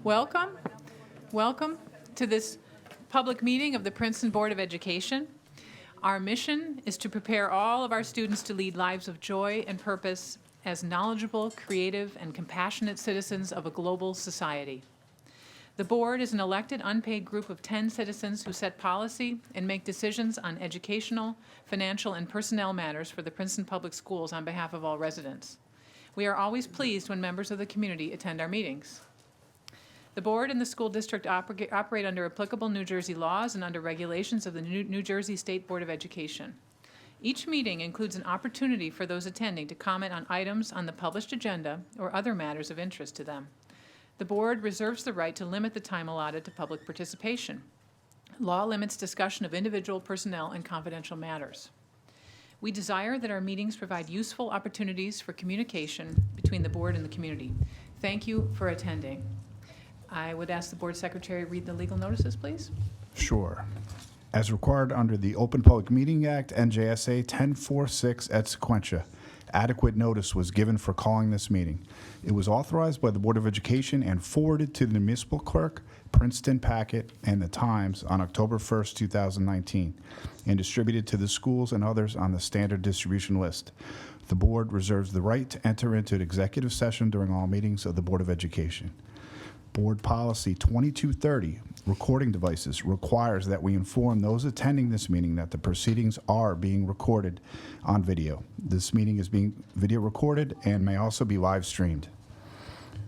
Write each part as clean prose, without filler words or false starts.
Welcome to this public meeting of the Princeton Board of Education. Our mission is to prepare all of our students to lead lives of joy and purpose as knowledgeable, creative, and compassionate citizens of a global society. The board is an elected, unpaid group of 10 citizens who set policy and make decisions on educational, financial, and personnel matters for the Princeton Public Schools on behalf of all residents. We are always pleased when members of the community attend our meetings. The board and the school district operate under applicable New Jersey laws and under regulations of the New Jersey State Board of Education. Each meeting includes an opportunity for those attending to comment on items on the published agenda or other matters of interest to them. The board reserves the right to limit the time allotted to public participation. Law limits discussion of individual personnel and confidential matters. We desire that our meetings provide useful opportunities for communication between the board and the community. Thank you for attending. I would ask the board secretary to read the legal notices, please. Sure. As required under the Open Public Meeting Act, NJSA 1046 et sequentia, adequate notice was given for calling this meeting. It was authorized by the Board of Education and forwarded to the municipal clerk, Princeton Packet, and the Times on October 1st, 2019, and distributed to the schools and others on the standard distribution list. The board reserves the right to enter into an executive session during all meetings of the Board of Education. Board Policy 2230, recording devices, requires that we inform those attending this meeting that the proceedings are being recorded on video. This meeting is being video recorded and may also be live streamed.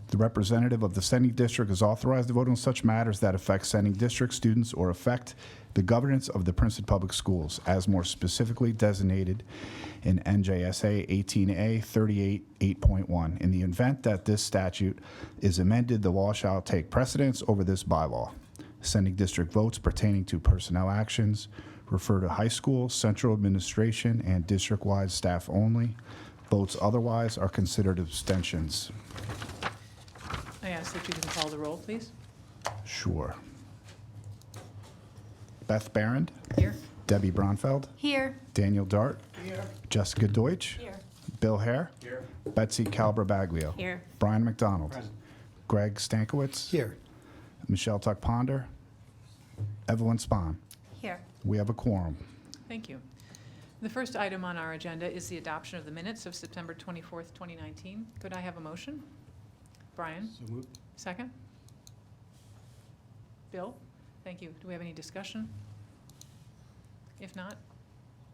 The representative of the sending district is authorized to vote on such matters that affect sending district students or affect the governance of the Princeton Public Schools, as more specifically designated in NJSA 18A 38.8.1. In the event that this statute is amended, the law shall take precedence over this bylaw. Sending district votes pertaining to personnel actions refer to high school, central administration, and district-wide staff only. Votes otherwise are considered abstentions. I ask that you can call the roll, please. Sure. Beth Barrand. Here. Debbie Bronfeld. Here. Daniel Dart. Here. Jessica Deutsch. Here. Bill Hare. Here. Betsy Calbrabaglio. Here. Brian McDonald. Present. Greg Stankiewicz. Here. Michelle Tuck Ponder. Evelyn Spahn. Here. We have a quorum. Thank you. The first item on our agenda is the adoption of the minutes of September 24th, 2019. Could I have a motion? Brian? So moved. Second? Bill? Thank you. Do we have any discussion? If not,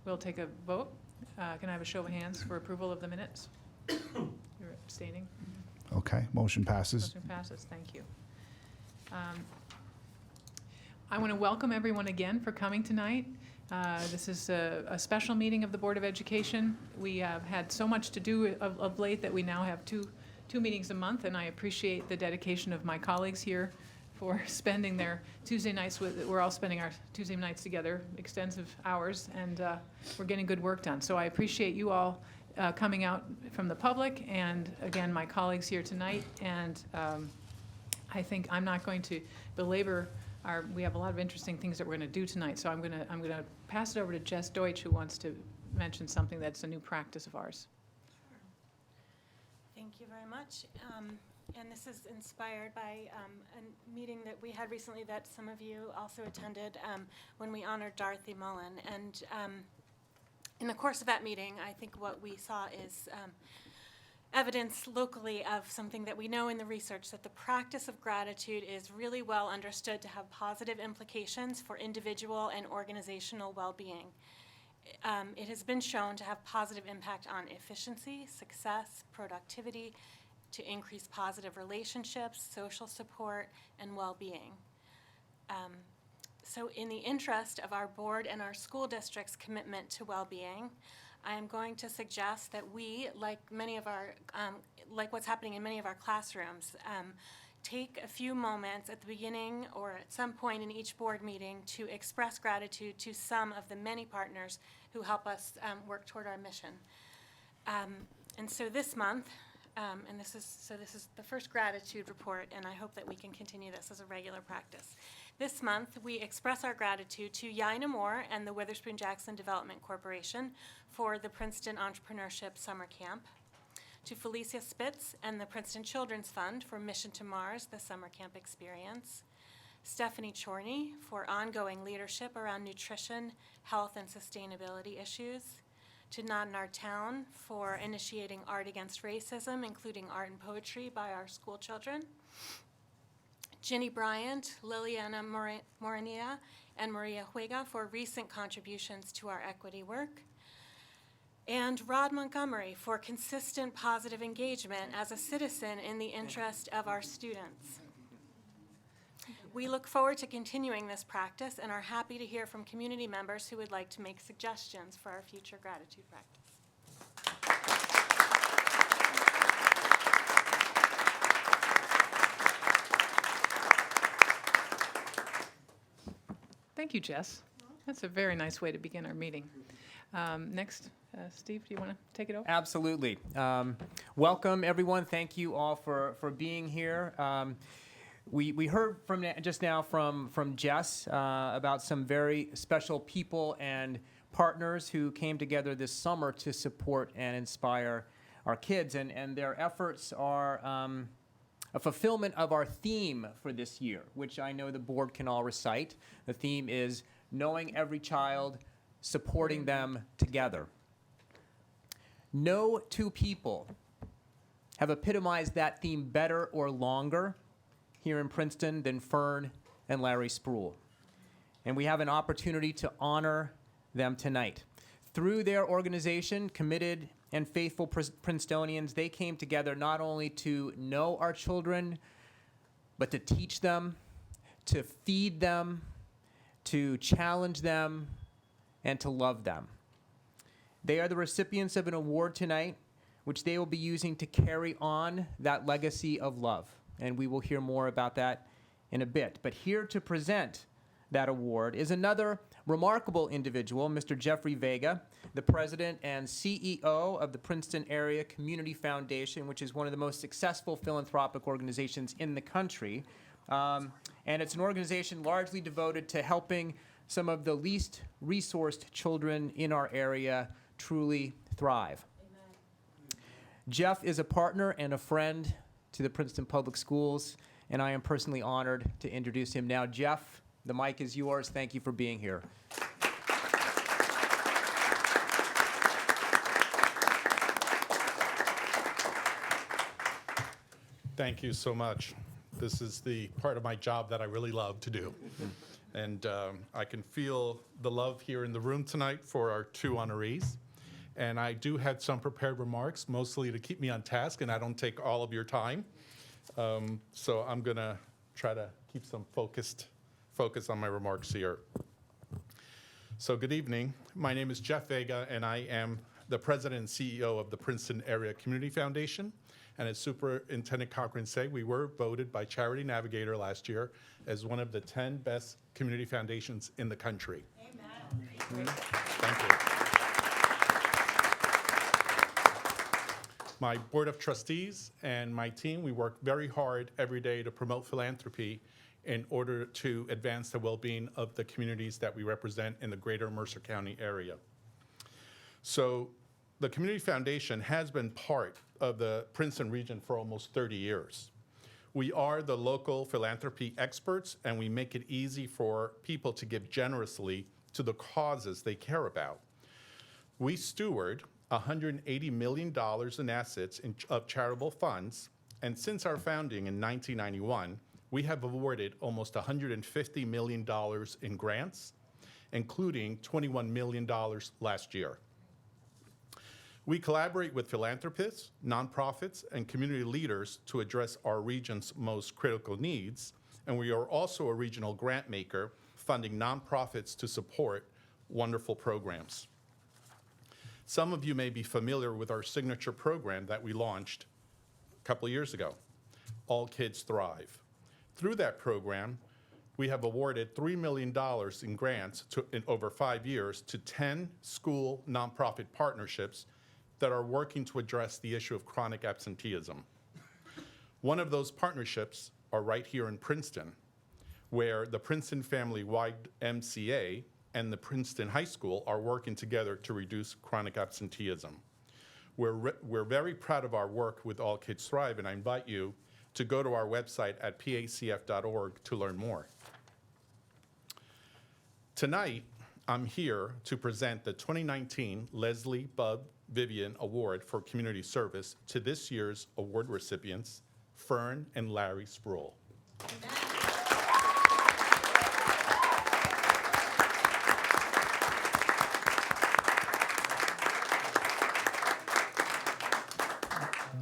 we'll take a vote. Can I have a show of hands for approval of the minutes? You're abstaining? Okay, motion passes. Motion passes. Thank you. I want to welcome everyone again for coming tonight. This is a special meeting of the Board of Education. We have had so much to do of late that we now have two meetings a month, and I appreciate the dedication of my colleagues here for spending their Tuesday nights we're all spending our Tuesday nights together, extensive hours, and we're getting good work done. So I appreciate you all coming out from the public, and again, my colleagues here tonight. And I think I'm not going to belabor we have a lot of interesting things that we're going to do tonight. So I'm going to pass it over to Jess Deutsch, who wants to mention something that's a new practice of ours. Thank you very much. And this is inspired by a meeting that we had recently that some of you also attended when we honored Dorothy Mullen. And in the course of that meeting, I think what we saw is evidence locally of something that we know in the research, that the practice of gratitude is really well understood to have positive implications for individual and organizational well-being. It has been shown to have positive impact on efficiency, success, productivity, to increase positive relationships, social support, and well-being. So in the interest of our board and our school district's commitment to well-being, I am going to suggest that we, like what's happening in many of our classrooms, take a few moments at the beginning or at some point in each board meeting to express gratitude to some of the many partners who help us work toward our mission. And so this month, and this is the first gratitude report, and I hope that we can continue this as a regular practice. This month, we express our gratitude to Yaina Moore and the Witherspoon Jackson Development Corporation for the Princeton Entrepreneurship Summer Camp, to Felicia Spitz and the Princeton Children's Fund for Mission to Mars, the summer camp experience. Stephanie Chorney for ongoing leadership around nutrition, health, and sustainability issues. To Not in Our Town for initiating art against racism, including art and poetry by our school children. Ginny Bryant, Liliana Moranilla, and Maria Huega for recent contributions to our equity work. And Rod Montgomery for consistent positive engagement as a citizen in the interest of our students. We look forward to continuing this practice and are happy to hear from community members who would like to make suggestions for our future gratitude practice. Thank you, Jess. That's a very nice way to begin our meeting. Next, Steve, do you want to take it over? Absolutely. Welcome, everyone. Thank you all for being here. We heard just now from Jess about some very special people and partners who came together this summer to support and inspire our kids, and their efforts are a fulfillment of our theme for this year, which I know the board can all recite. The theme is knowing every child, supporting them together. No two people have epitomized that theme better or longer here in Princeton than Fern and Larry Spruill. And we have an opportunity to honor them tonight. Through their organization, Committed and Faithful Princetonians, they came together not only to know our children, but to teach them, to feed them, to challenge them, and to love them. They are the recipients of an award tonight, which they will be using to carry on that legacy of love. And we will hear more about that in a bit. But here to present that award is another remarkable individual, Mr. Jeffrey Vega, the president and CEO of the Princeton Area Community Foundation, which is one of the most successful philanthropic organizations in the country. And it's an organization largely devoted to helping some of the least resourced children in our area truly thrive. Amen. Jeff is a partner and a friend to the Princeton Public Schools, and I am personally honored to introduce him now. Jeff, the mic is yours. Thank you for being here. Thank you so much. This is the part of my job that I really love to do. And I can feel the love here in the room tonight for our two honorees. And I do have some prepared remarks, mostly to keep me on task and I don't take all of your time. So I'm going to try to keep some focus on my remarks here. So good evening. My name is Jeff Vega, and I am the president and CEO of the Princeton Area Community Foundation. And as Superintendent Cochran said, we were voted by Charity Navigator last year as one of the 10 best community foundations in the country. Amen. Thank you. My board of trustees and my team, we work very hard every day to promote philanthropy in order to advance the well-being of the communities that we represent in the greater Mercer County area. So the Community Foundation has been part of the Princeton region for almost 30 years. We are the local philanthropy experts, and we make it easy for people to give generously to the causes they care about. We steward $180 million in assets of charitable funds, and since our founding in 1991, we have awarded almost $150 million in grants, including $21 million last year. We collaborate with philanthropists, nonprofits, and community leaders to address our region's most critical needs, and we are also a regional grant maker, funding nonprofits to support wonderful programs. Some of you may be familiar with our signature program that we launched a couple of years ago, All Kids Thrive. Through that program, we have awarded $3 million in grants in over 5 years to 10 school nonprofit partnerships that are working to address the issue of chronic absenteeism. One of those partnerships are right here in Princeton, where the Princeton Family YMCA and the Princeton High School are working together to reduce chronic absenteeism. We're very proud of our work with All Kids Thrive, and I invite you to go to our website at pacf.org to learn more. Tonight, I'm here to present the 2019 Leslie Bud Vivian Award for Community Service to this year's award recipients, Fern and Larry Sproul.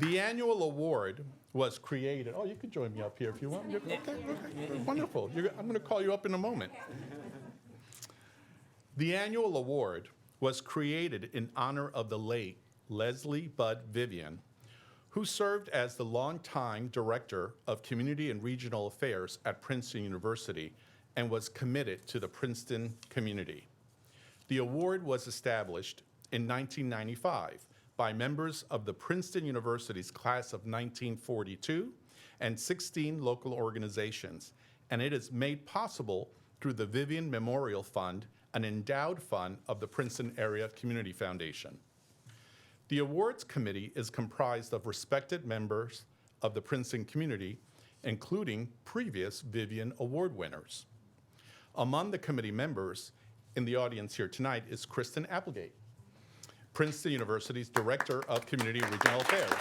The annual award was created. Oh, you can join me up here if you want. Okay, wonderful. I'm going to call you up in a moment. The annual award was created in honor of the late Leslie Bud Vivian, who served as the longtime Director of Community and Regional Affairs at Princeton University and was committed to the Princeton community. The award was established in 1995 by members of the Princeton University's class of 1942 and 16 local organizations, and it is made possible through the Vivian Memorial Fund, an endowed fund of the Princeton Area Community Foundation. The awards committee is comprised of respected members of the Princeton community, including previous Vivian Award winners. Among the committee members in the audience here tonight is Kristen Applegate, Princeton University's Director of Community and Regional Affairs,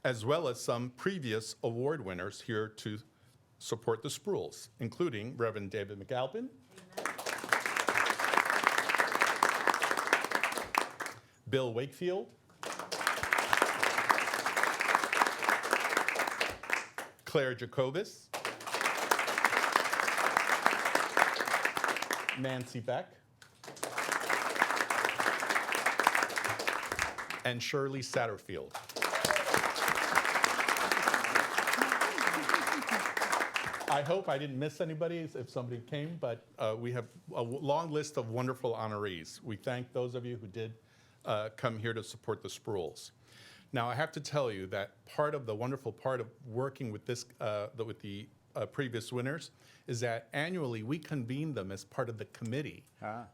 as well as some previous award winners here to support the Spruills, including Reverend David McAlpin, Bill Wakefield, Claire Jacobus, Nancy Beck, and Shirley Satterfield. I hope I didn't miss anybody if somebody came, but we have a long list of wonderful honorees. We thank those of you who did come here to support the Spruills. Now, I have to tell you that part of the wonderful part of working with this, with the previous winners is that annually we convene them as part of the committee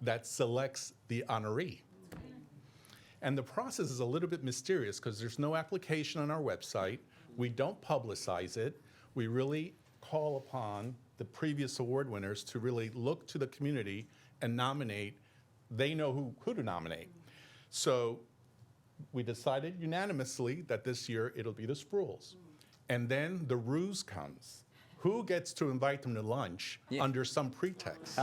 that selects the honoree. And the process is a little bit mysterious because there's no application on our website. We don't publicize it. We really call upon the previous award winners to really look to the community and nominate. They know who to nominate. So we decided unanimously that this year it'll be the Spruills. And then the ruse comes. Who gets to invite them to lunch under some pretext?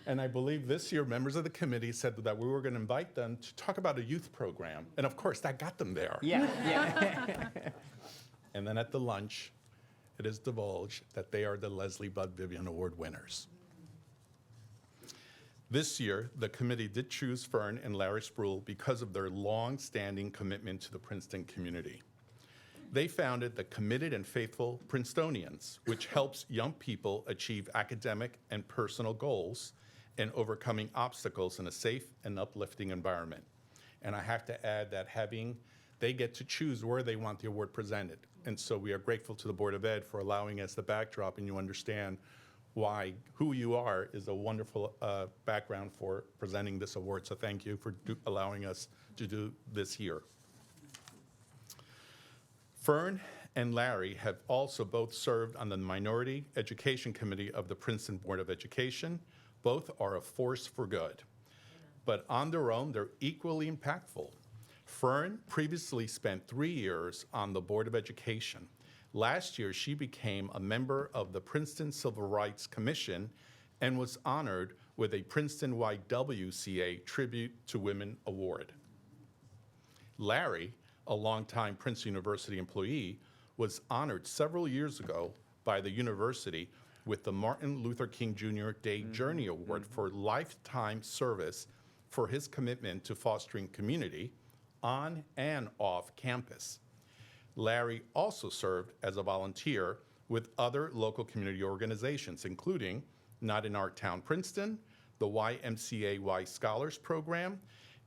And I believe this year members of the committee said that we were going to invite them to talk about a youth program. And of course, that got them there. Yeah. And then at the lunch, it is divulged that they are the Leslie Bud Vivian Award winners. This year, the committee did choose Fern and Larry Sproul because of their long-standing commitment to the Princeton community. They founded the Committed and Faithful Princetonians, which helps young people achieve academic and personal goals and overcoming obstacles in a safe and uplifting environment. And I have to add that they get to choose where they want the award presented. And so we are grateful to the Board of Ed for allowing us the backdrop, and you understand why who you are is a wonderful background for presenting this award. So thank you for allowing us to do this here. Fern and Larry have also both served on the Minority Education Committee of the Princeton Board of Education. Both are a force for good. But on their own, they're equally impactful. Fern previously spent 3 years on the Board of Education. Last year, she became a member of the Princeton Civil Rights Commission and was honored with a Princeton YWCA Tribute to Women Award. Larry, a longtime Princeton University employee, was honored several years ago by the university with the Martin Luther King Jr. Day Journey Award for lifetime service for his commitment to fostering community on and off campus. Larry also served as a volunteer with other local community organizations, including Not in Our Town Princeton, the YMCA Scholars Program,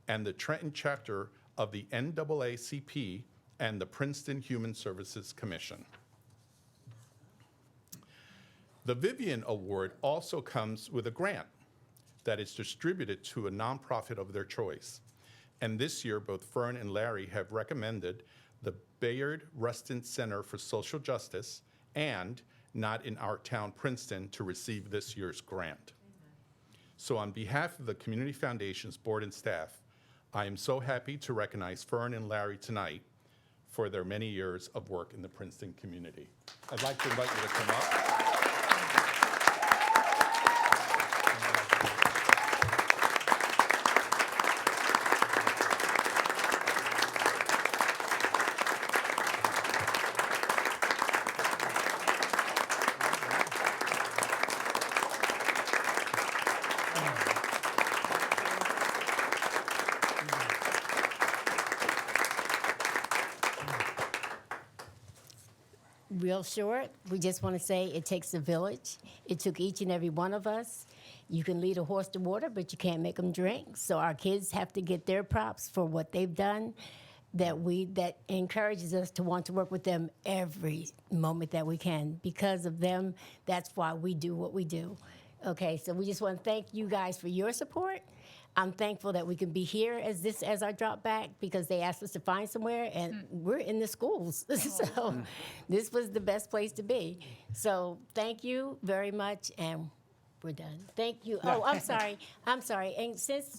and the Trenton chapter of the NAACP and the Princeton Human Services Commission. The Vivian Award also comes with a grant. that is distributed to a nonprofit of their choice. And this year, both Fern and Larry have recommended the Bayard Rustin Center for Social Justice and Not in Our Town, Princeton, to receive this year's grant. So on behalf of the Community Foundation's board and staff, I am so happy to recognize Fern and Larry tonight for their many years of work in the Princeton community. I'd like to invite you to come up. Real short, we just want to say it takes a village. It took each and every one of us. You can lead a horse to water, but you can't make them drink. So our kids have to get their props for what they've done. That encourages us to want to work with them every moment that we can. Because of them, that's why we do what we do. Okay, so we just want to thank you guys for your support. I'm thankful that we can be here as our drop back because they asked us to find somewhere, and we're in the schools. So this was the best place to be. So thank you very much, and we're done. Thank you. Oh, I'm sorry. I'm sorry. And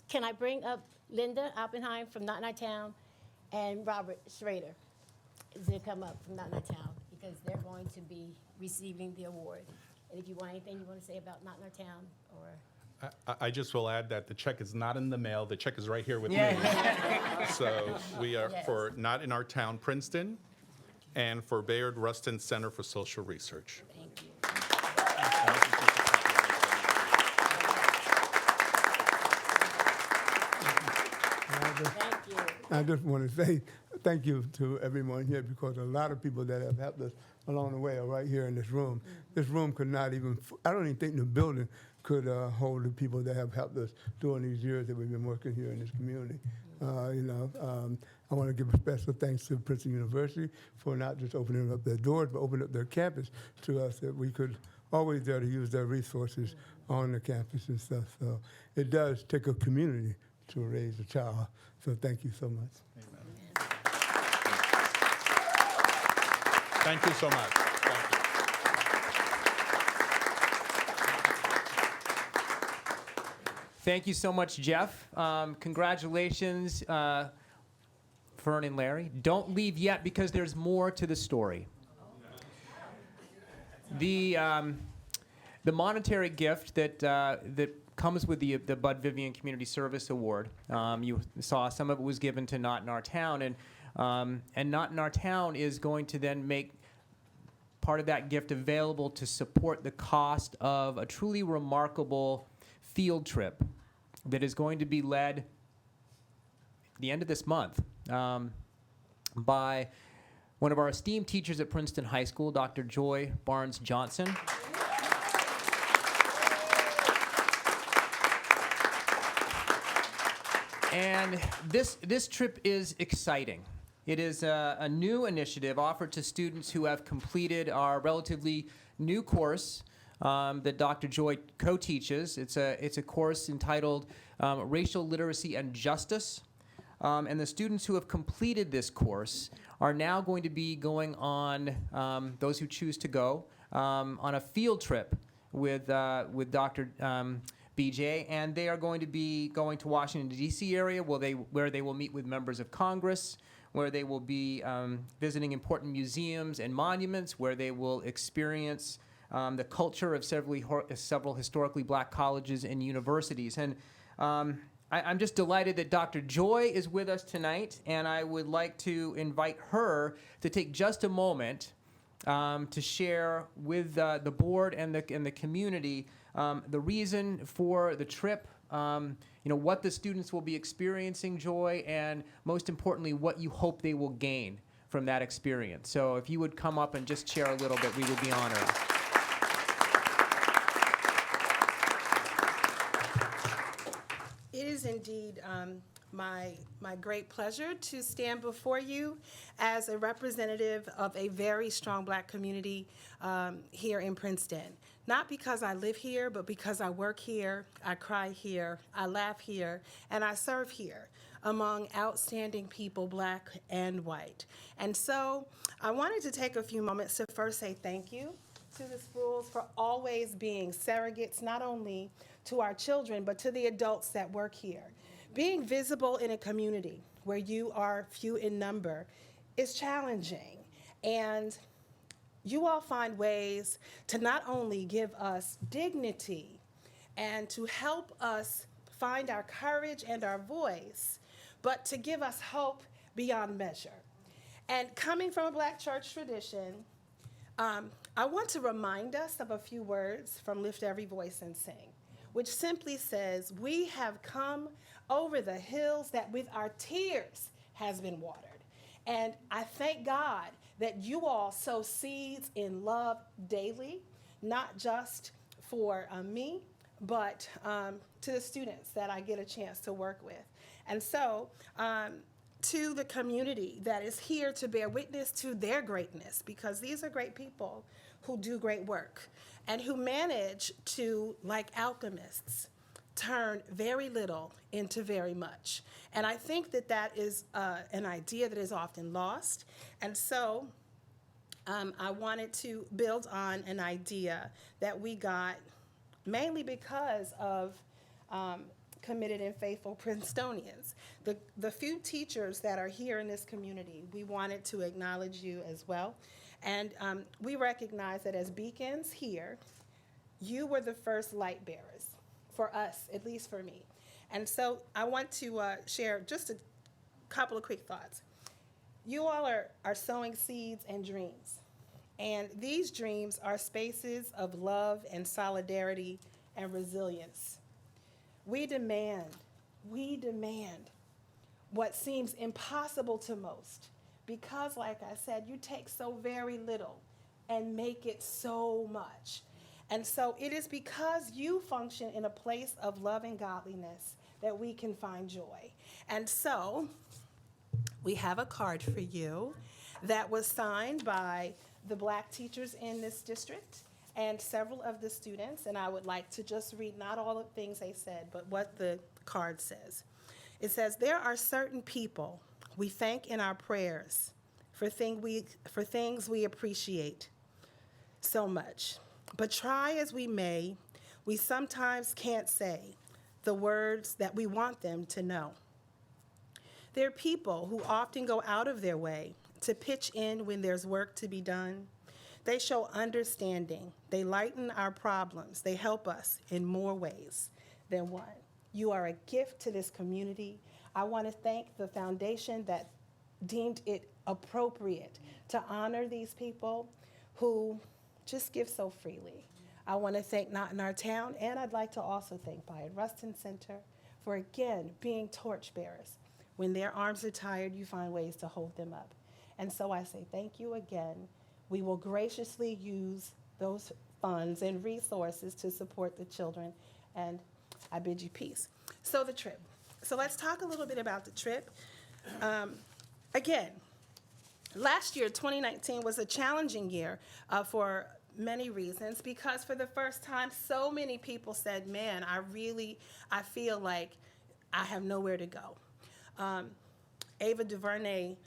can I bring up Linda Oppenheim from Not in Our Town and Robert Schrader to come up from Not in Our Town because they're going to be receiving the award. And if you want anything you want to say about Not in Our Town or... I just will add that the check is not in the mail. The check is right here with me. So we are for Not in Our Town, Princeton, and for Bayard Rustin Center for Social Research. Thank you. Thank you. I just want to say thank you to everyone here because a lot of people that have helped us along the way are right here in this room. This room could not even, I don't even think the building could hold the people that have helped us during these years that we've been working here in this community. I want to give a special thanks to Princeton University for not just opening up their doors, but opening up their campus to us that we could always there to use their resources on the campus and stuff. So it does take a community to raise a child. So thank you so much. Amen. Thank you so much. Thank you. Thank you so much, Jeff. Congratulations, Fern and Larry. Don't leave yet because there's more to the story. The monetary gift that comes with the Bud Vivian Community Service Award. You saw some of it was given to Not in Our Town, and Not in Our Town is going to then make part of that gift available to support the cost of a truly remarkable field trip that is going to be led at the end of this month by one of our esteemed teachers at Princeton High School, Dr. Joy Barnes-Johnson. And this trip is exciting. It is a new initiative offered to students who have completed our relatively new course that Dr. Joy co-teaches. It's a course entitled Racial Literacy and Justice. And the students who have completed this course are now going to be going on, those who choose to go, on a field trip with Dr. BJ, and they are going to be going to Washington, D.C. area where they will meet with members of Congress, where they will be visiting important museums and monuments, where they will experience the culture of several historically black colleges and universities. And I'm just delighted that Dr. Joy is with us tonight, and I would like to invite her to take just a moment to share with the board and the community the reason for the trip, what the students will be experiencing, Joy, and most importantly, what you hope they will gain from that experience. So if you would come up and just share a little bit, we would be honored. It is indeed my great pleasure to stand before you as a representative of a very strong black community here in Princeton. not because I live here, but because I work here, I cry here, I laugh here, and I serve here among outstanding people, black and white. And so I wanted to take a few moments to first say thank you to the Spruills for always being surrogates, not only to our children, but to the adults that work here. Being visible in a community where you are few in number is challenging. And you all find ways to not only give us dignity and to help us find our courage and our voice, but to give us hope beyond measure. And coming from a Black church tradition, I want to remind us of a few words from Lift Every Voice and Sing, which simply says, "We have come over the hills that with our tears has been watered." And I thank God that you all sow seeds in love daily, not just for me, but to the students that I get a chance to work with. And so, to the community that is here to bear witness to their greatness, because these are great people who do great work and who manage to, like alchemists, turn very little into very much. And I think that that is an idea that is often lost. And so I wanted to build on an idea that we got mainly because of committed and faithful Princetonians. The few teachers that are here in this community, we wanted to acknowledge you as well. And we recognize that as beacons here, you were the first light bearers for us, at least for me. And so I want to share just a couple of quick thoughts. You all are sowing seeds and dreams. And these dreams are spaces of love and solidarity and resilience. We demand what seems impossible to most, because, like I said, you take so very little and make it so much. And so it is because you function in a place of love and godliness that we can find joy. And so we have a card for you that was signed by the Black teachers in this district and several of the students, and I would like to just read not all the things they said, but what the card says. It says, "There are certain people we thank in our prayers for things we appreciate so much. But try as we may, we sometimes can't say the words that we want them to know. There are people who often go out of their way to pitch in when there's work to be done. They show understanding. They lighten our problems. They help us in more ways than one. You are a gift to this community. I want to thank the foundation that deemed it appropriate to honor these people who just give so freely. I want to thank Not in Our Town, and I'd like to also thank Bayard Rustin Center for, again, being torchbearers. When their arms are tired, you find ways to hold them up. And so I say thank you again. We will graciously use those funds and resources to support the children, and I bid you peace." So the trip. So let's talk a little bit about the trip. Again, last year, 2019, was a challenging year for many reasons, because for the first time, so many people said, "Man, I feel like I have nowhere to go." Ava DuVernay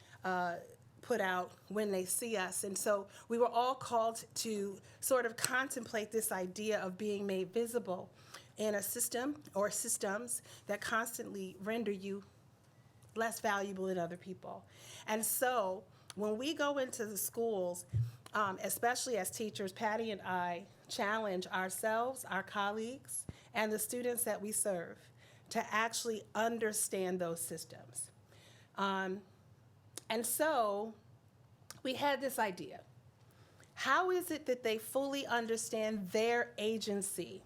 put out When They See Us, and so we were all called to sort of contemplate this idea of being made visible in a system or systems that constantly render you less valuable than other people. And so when we go into the schools, especially as teachers, Patty and I challenge ourselves, our colleagues, and the students that we serve to actually understand those systems. And so we had this idea. How is it that they fully understand their agency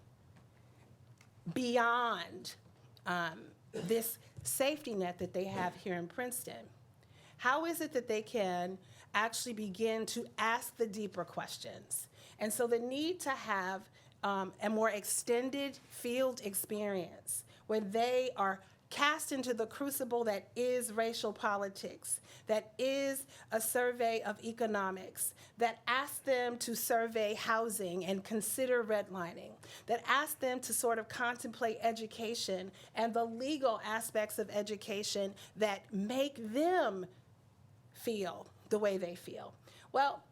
beyond this safety net that they have here in Princeton? How is it that they can actually begin to ask the deeper questions? And so the need to have a more extended field experience where they are cast into the crucible that is racial politics, that is a survey of economics, that asks them to survey housing and consider redlining, that asks them to sort of contemplate education and the legal aspects of education that make them feel the way they feel. Well,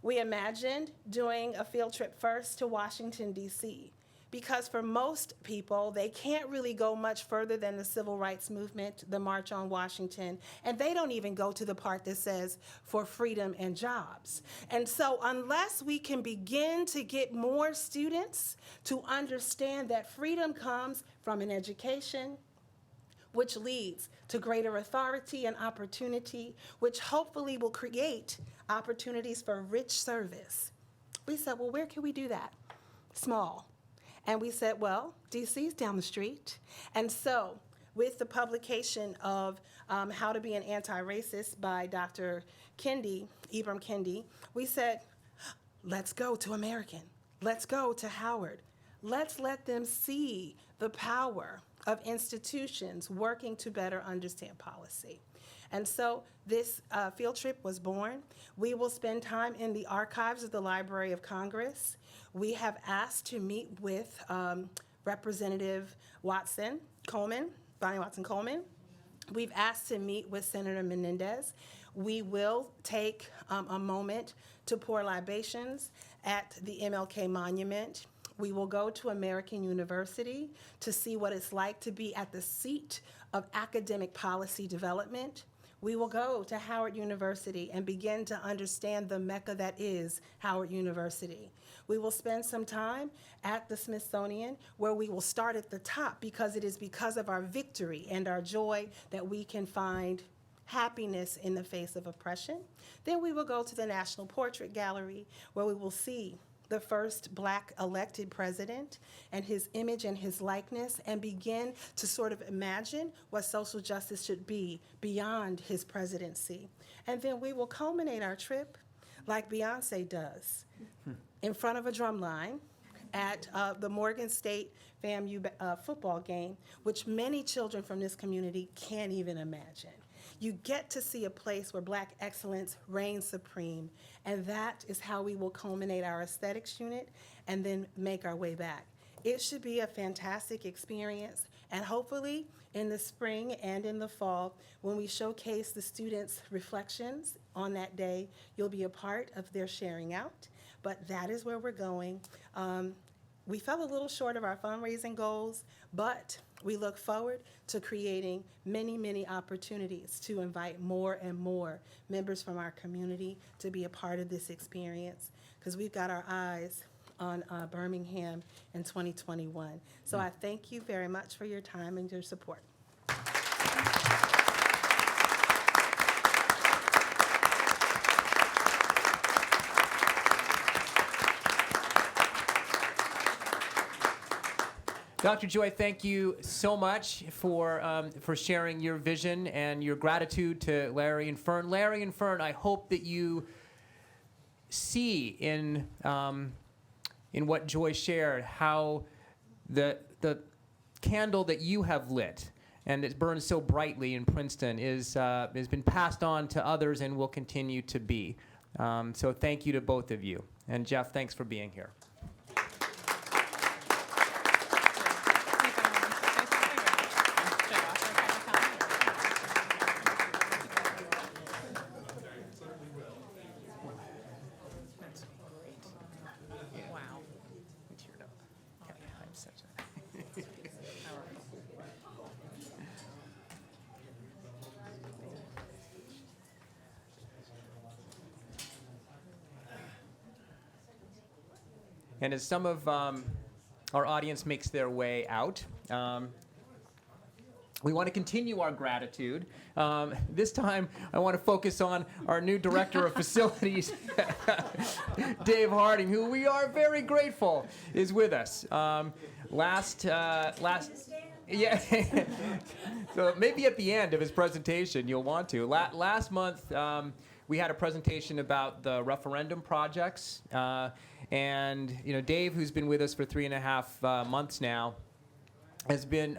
we imagined doing a field trip first to Washington, D.C., because for most people, they can't really go much further than the civil rights movement, the March on Washington, and they don't even go to the part that says for freedom and jobs. And so unless we can begin to get more students to understand that freedom comes from an education, which leads to greater authority and opportunity, which hopefully will create opportunities for rich service. We said, well, where can we do that? Small. And we said, well, DC's down the street. And so with the publication of How to Be an Anti-Racist by Dr. Kendi, Ibram Kendi, we said, let's go to American. Let's go to Howard. Let's let them see the power of institutions working to better understand policy. And so this field trip was born. We will spend time in the archives of the Library of Congress. We have asked to meet with Representative Bonnie Watson Coleman. We've asked to meet with Senator Menendez. We will take a moment to pour libations at the MLK Monument. We will go to American University to see what it's like to be at the seat of academic policy development. We will go to Howard University and begin to understand the mecca that is Howard University. We will spend some time at the Smithsonian, where we will start at the top, because it is because of our victory and our joy that we can find happiness in the face of oppression. Then we will go to the National Portrait Gallery, where we will see the first Black elected president and his image and his likeness, and begin to sort of imagine what social justice should be beyond his presidency. And then we will culminate our trip like Beyonce does, in front of a drum line at the Morgan State FAMU football game, which many children from this community can't even imagine. You get to see a place where Black excellence reigns supreme, and that is how we will culminate our aesthetics unit and then make our way back. It should be a fantastic experience, and hopefully in the spring and in the fall, when we showcase the students' reflections on that day, you'll be a part of their sharing out, but that is where we're going. We fell a little short of our fundraising goals, but we look forward to creating many, many opportunities to invite more and more members from our community to be a part of this experience, because we've got our eyes on Birmingham in 2021. So I thank you very much for your time and your support. Dr. Joy, thank you so much for sharing your vision and your gratitude to Larry and Fern. Larry and Fern, I hope that you see in what Joy shared how the candle that you have lit and it burns so brightly in Princeton has been passed on to others and will continue to be. So thank you to both of you. And Jeff, thanks for being here. And as some of our audience makes their way out, we want to continue our gratitude. This time, I want to focus on our new Director of Facilities, Dave Harding, who we are very grateful is with us. Yeah. So maybe at the end of his presentation, you'll want to. Last month, we had a presentation about the referendum projects. And Dave, who's been with us for 3.5 months now, has been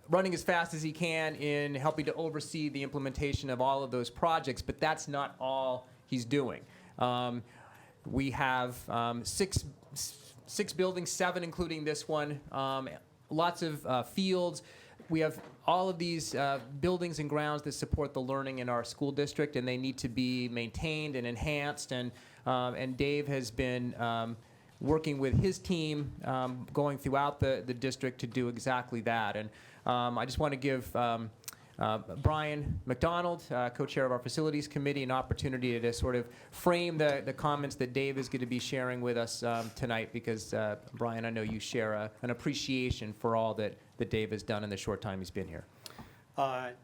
running as fast as he can in helping to oversee the implementation of all of those projects, but that's not all he's doing. We have six buildings, 7 including this one, lots of fields. We have all of these buildings and grounds that support the learning in our school district, and they need to be maintained and enhanced. And Dave has been working with his team, going throughout the district to do exactly that. And I just want to give Brian McDonald, co-chair of our facilities committee, an opportunity to sort of frame the comments that Dave is going to be sharing with us tonight, because Brian, I know you share an appreciation for all that Dave has done in the short time he's been here.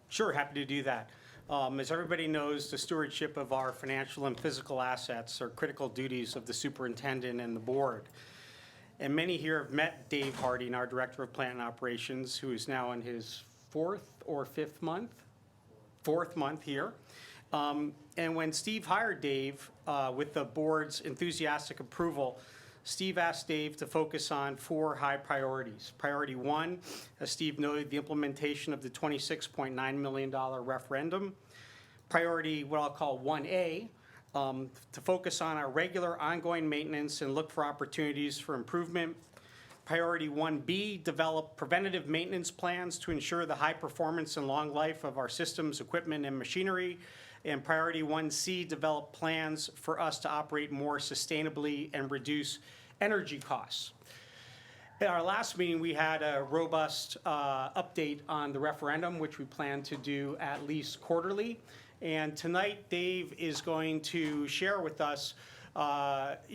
Sure, happy to do that. As everybody knows, the stewardship of our financial and physical assets are critical duties of the superintendent and the board. And many here have met Dave Harding, our Director of Plant and Operations, who is now in his 4th or 5th month? 4th month here. And when Steve hired Dave, with the board's enthusiastic approval, Steve asked Dave to focus on 4 high priorities. Priority 1, as Steve noted, the implementation of the $26.9 million referendum. Priority, what I'll call 1A, to focus on our regular ongoing maintenance and look for opportunities for improvement. Priority 1B, develop preventative maintenance plans to ensure the high performance and long life of our systems, equipment, and machinery. And priority 1C, develop plans for us to operate more sustainably and reduce energy costs. At our last meeting, we had a robust update on the referendum, which we plan to do at least quarterly. And tonight, Dave is going to share with us, what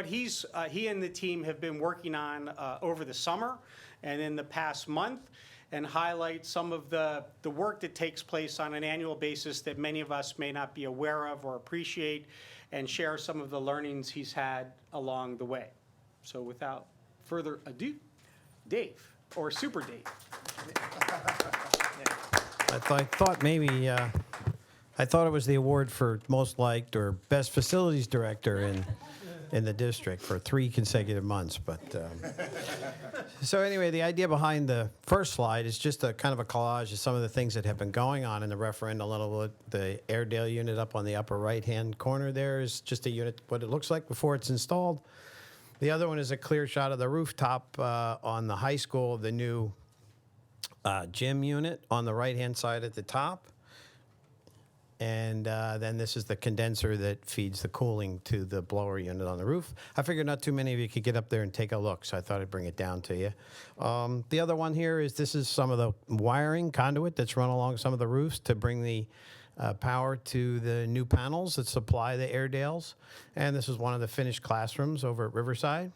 he and the team have been working on over the summer and in the past month, and highlight some of the work that takes place on an annual basis that many of us may not be aware of or appreciate, and share some of the learnings he's had along the way. So without further ado, Dave, or Super Dave. I thought maybe, I thought it was the award for most liked or best facilities director in the district for 3 consecutive months. But so anyway, the idea behind the first slide is just a kind of a collage of some of the things that have been going on in the referendum. A little bit, the Airedale unit up on the upper right-hand corner there is just a unit, what it looks like before it's installed. The other one is a clear shot of the rooftop on the high school, the new gym unit on the right-hand side at the top. And then this is the condenser that feeds the cooling to the blower unit on the roof. I figured not too many of you could get up there and take a look, so I thought I'd bring it down to you. The other one here is this is some of the wiring conduit that's run along some of the roofs to bring the power to the new panels that supply the Airedales. And this is one of the finished classrooms over at Riverside.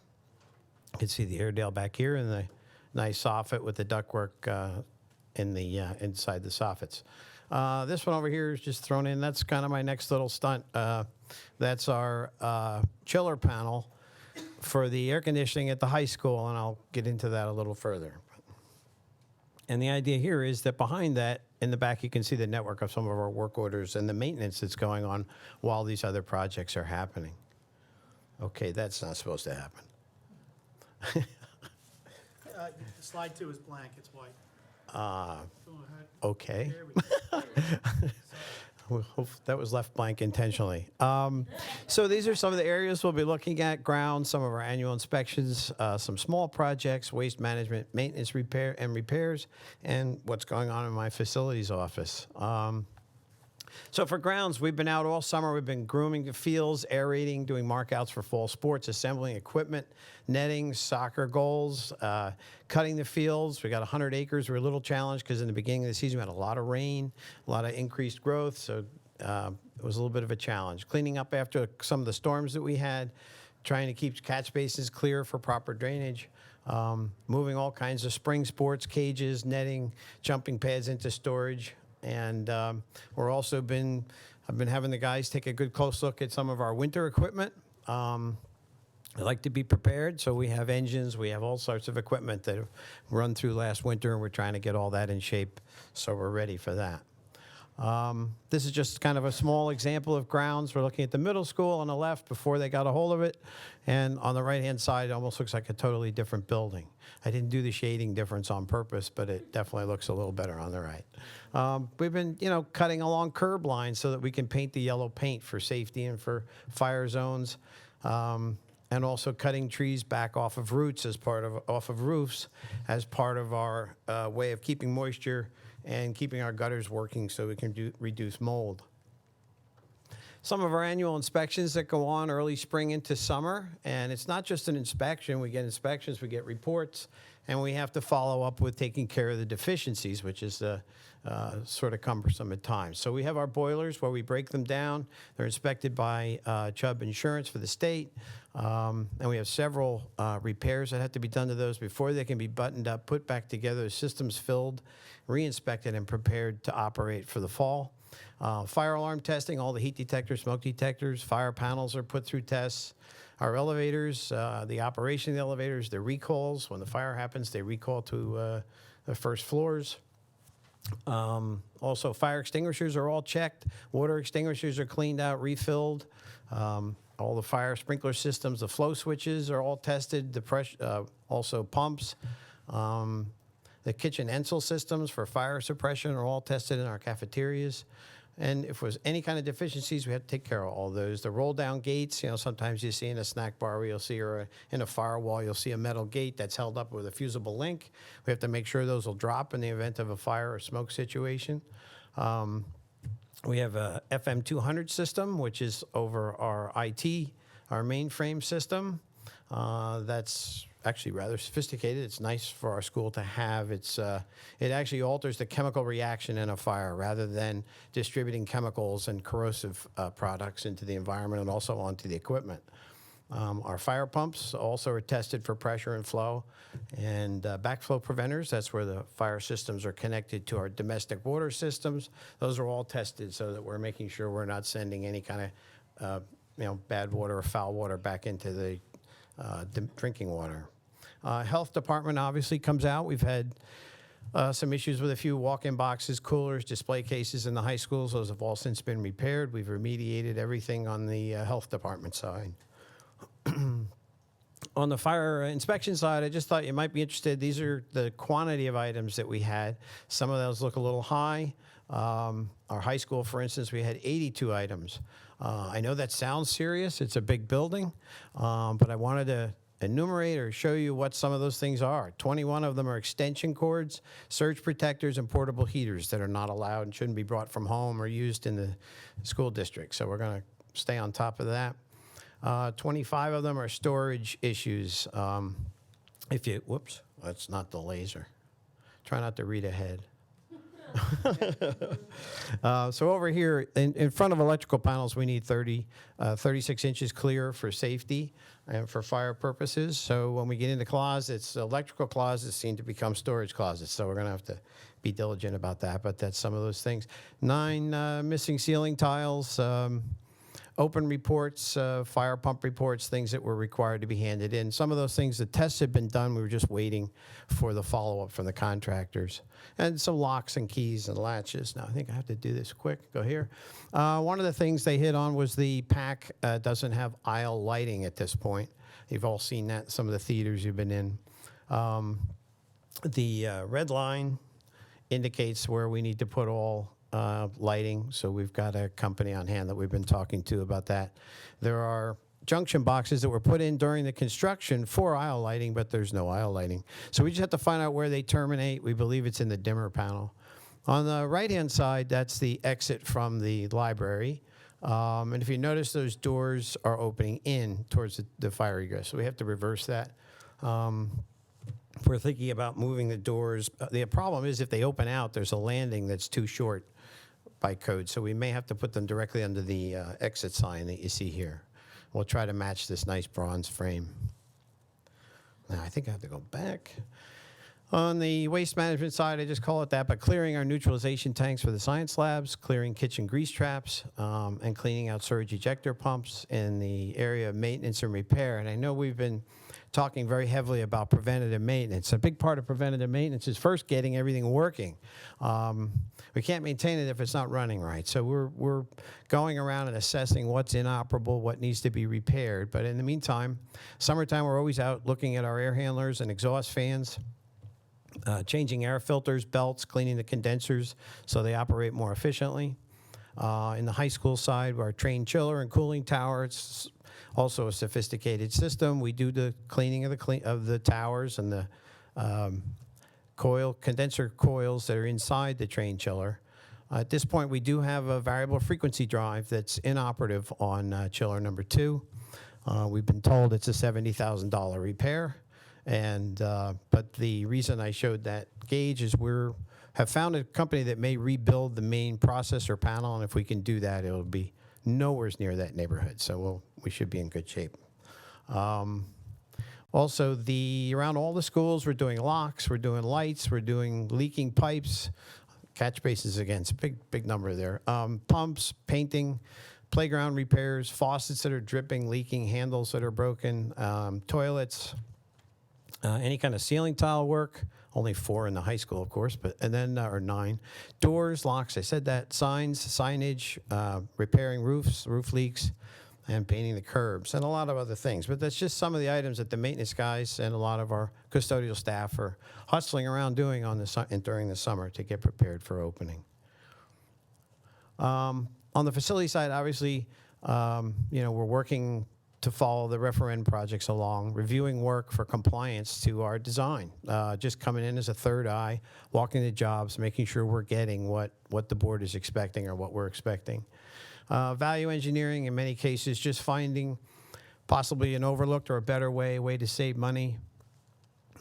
You can see the Airedale back here and the nice soffit with the ductwork in the inside the soffits. This one over here is just thrown in. That's kind of my next little stunt. That's our chiller panel for the air conditioning at the high school, and I'll get into that a little further. And the idea here is that behind that, in the back, you can see the network of some of our work orders and the maintenance that's going on while these other projects are happening. Okay, that's not supposed to happen. Slide 2 is blank, it's white. Go ahead. Okay. There we go. That was left blank intentionally. So these are some of the areas we'll be looking at: ground, some of our annual inspections, some small projects, waste management, maintenance, repairs, and what's going on in my facilities office. So for grounds, we've been out all summer. We've been grooming the fields, aerating, doing markouts for fall sports, assembling equipment, netting, soccer goals, cutting the fields. We got 100 acres. We're a little challenged because in the beginning of the season we had a lot of rain, a lot of increased growth, so it was a little bit of a challenge. Cleaning up after some of the storms that we had, trying to keep catch basins clear for proper drainage. Moving all kinds of spring sports, cages, netting, jumping pads into storage. And we're also I've been having the guys take a good close look at some of our winter equipment. I like to be prepared, so we have engines, we have all sorts of equipment that have run through last winter, and we're trying to get all that in shape so we're ready for that. This is just kind of a small example of grounds. We're looking at the middle school on the left before they got a hold of it. And on the right-hand side, it almost looks like a totally different building. I didn't do the shading difference on purpose, but it definitely looks a little better on the right. We've been, cutting along curb lines so that we can paint the yellow paint for safety and for fire zones. And also cutting trees back off of roofs as part of our way of keeping moisture and keeping our gutters working so we can reduce mold. Some of our annual inspections that go on early spring into summer, and it's not just an inspection. We get inspections, we get reports, and we have to follow up with taking care of the deficiencies, which is sort of cumbersome at times. So we have our boilers where we break them down. They're inspected by Chubb Insurance for the state, and we have several repairs that have to be done to those before they can be buttoned up, put back together, the systems filled, re-inspected, and prepared to operate for the fall. Fire alarm testing, all the heat detectors, smoke detectors, fire panels are put through tests. Our elevators, the operation of the elevators, the recalls. When the fire happens, they recall to the first floors. Also, fire extinguishers are all checked. Water extinguishers are cleaned out, refilled. All the fire sprinkler systems, the flow switches are all tested. The pressure, also pumps. The kitchen Ensel systems for fire suppression are all tested in our cafeterias. And if there's any kind of deficiencies, we have to take care of all those. The roll-down gates, sometimes you see in a snack bar where you'll see, or in a firewall, you'll see a metal gate that's held up with a fusible link. We have to make sure those will drop in the event of a fire or smoke situation. We have a FM 200 system, which is over our IT, our mainframe system. That's actually rather sophisticated. It's nice for our school to have. It actually alters the chemical reaction in a fire rather than distributing chemicals and corrosive products into the environment and also onto the equipment. Our fire pumps also are tested for pressure and flow. And backflow preventers, that's where the fire systems are connected to our domestic water systems. Those are all tested so that we're making sure we're not sending any kind of bad water or foul water back into the drinking water. Health department obviously comes out. We've had some issues with a few walk-in boxes, coolers, display cases in the high schools. Those have all since been repaired. We've remediated everything on the health department side. On the fire inspection side, I just thought you might be interested. These are the quantity of items that we had. Some of those look a little high. Our high school, for instance, we had 82 items. I know that sounds serious. It's a big building, but I wanted to enumerate or show you what some of those things are. 21 of them are extension cords, surge protectors, and portable heaters that are not allowed and shouldn't be brought from home or used in the school district. So we're going to stay on top of that. 25 of them are storage issues. Whoops, that's not the laser. Try not to read ahead. So over here, in front of electrical panels, we need 36 inches clear for safety and for fire purposes. So when we get into closets, electrical closets seem to become storage closets. So we're going to have to be diligent about that, but that's some of those things. 9 missing ceiling tiles, open reports, fire pump reports, things that were required to be handed in. Some of those things, the tests had been done. We were just waiting for the follow-up from the contractors. And some locks and keys and latches. Now, I think I have to do this quick. Go here. One of the things they hit on was the PAC doesn't have aisle lighting at this point. You've all seen that in some of the theaters you've been in. The red line indicates where we need to put all lighting, so we've got a company on hand that we've been talking to about that. There are junction boxes that were put in during the construction for aisle lighting, but there's no aisle lighting. So we just have to find out where they terminate. We believe it's in the dimmer panel. On the right-hand side, that's the exit from the library. And if you notice, those doors are opening in towards the fire egress, so we have to reverse that. We're thinking about moving the doors. The problem is if they open out, there's a landing that's too short by code, so we may have to put them directly under the exit sign that you see here. We'll try to match this nice bronze frame. Now, I think I have to go back. On the waste management side, I just call it that, but clearing our neutralization tanks for the science labs, clearing kitchen grease traps, and cleaning out surge ejector pumps in the area of maintenance and repair. And I know we've been talking very heavily about preventative maintenance. A big part of preventative maintenance is first getting everything working. We can't maintain it if it's not running right. So we're going around and assessing what's inoperable, what needs to be repaired. But in the meantime, summertime, we're always out looking at our air handlers and exhaust fans, changing air filters, belts, cleaning the condensers so they operate more efficiently. In the high school side, our train chiller and cooling tower, it's also a sophisticated system. We do the cleaning of the towers and the condenser coils that are inside the train chiller. At this point, we do have a variable frequency drive that's inoperative on chiller number 2. We've been told it's a $70,000 repair, and but the reason I showed that gauge is have found a company that may rebuild the main processor panel, and if we can do that, it'll be nowhere near that neighborhood, so we should be in good shape. Also, around all the schools, we're doing locks, we're doing lights, we're doing leaking pipes, catch basins again, it's a big number there. Pumps, painting, playground repairs, faucets that are dripping, leaking, handles that are broken, toilets, any kind of ceiling tile work. Only 4 in the high school, of course, and then or 9. Doors, locks, I said that. Signs, signage, repairing roofs, roof leaks, and painting the curbs, and a lot of other things. But that's just some of the items that the maintenance guys and a lot of our custodial staff are hustling around doing during the summer to get prepared for opening. On the facility side, obviously, we're working to follow the referendum projects along, reviewing work for compliance to our design, just coming in as a third eye, walking the jobs, making sure we're getting what the board is expecting or what we're expecting. Value engineering, in many cases, just finding possibly an overlooked or a better way to save money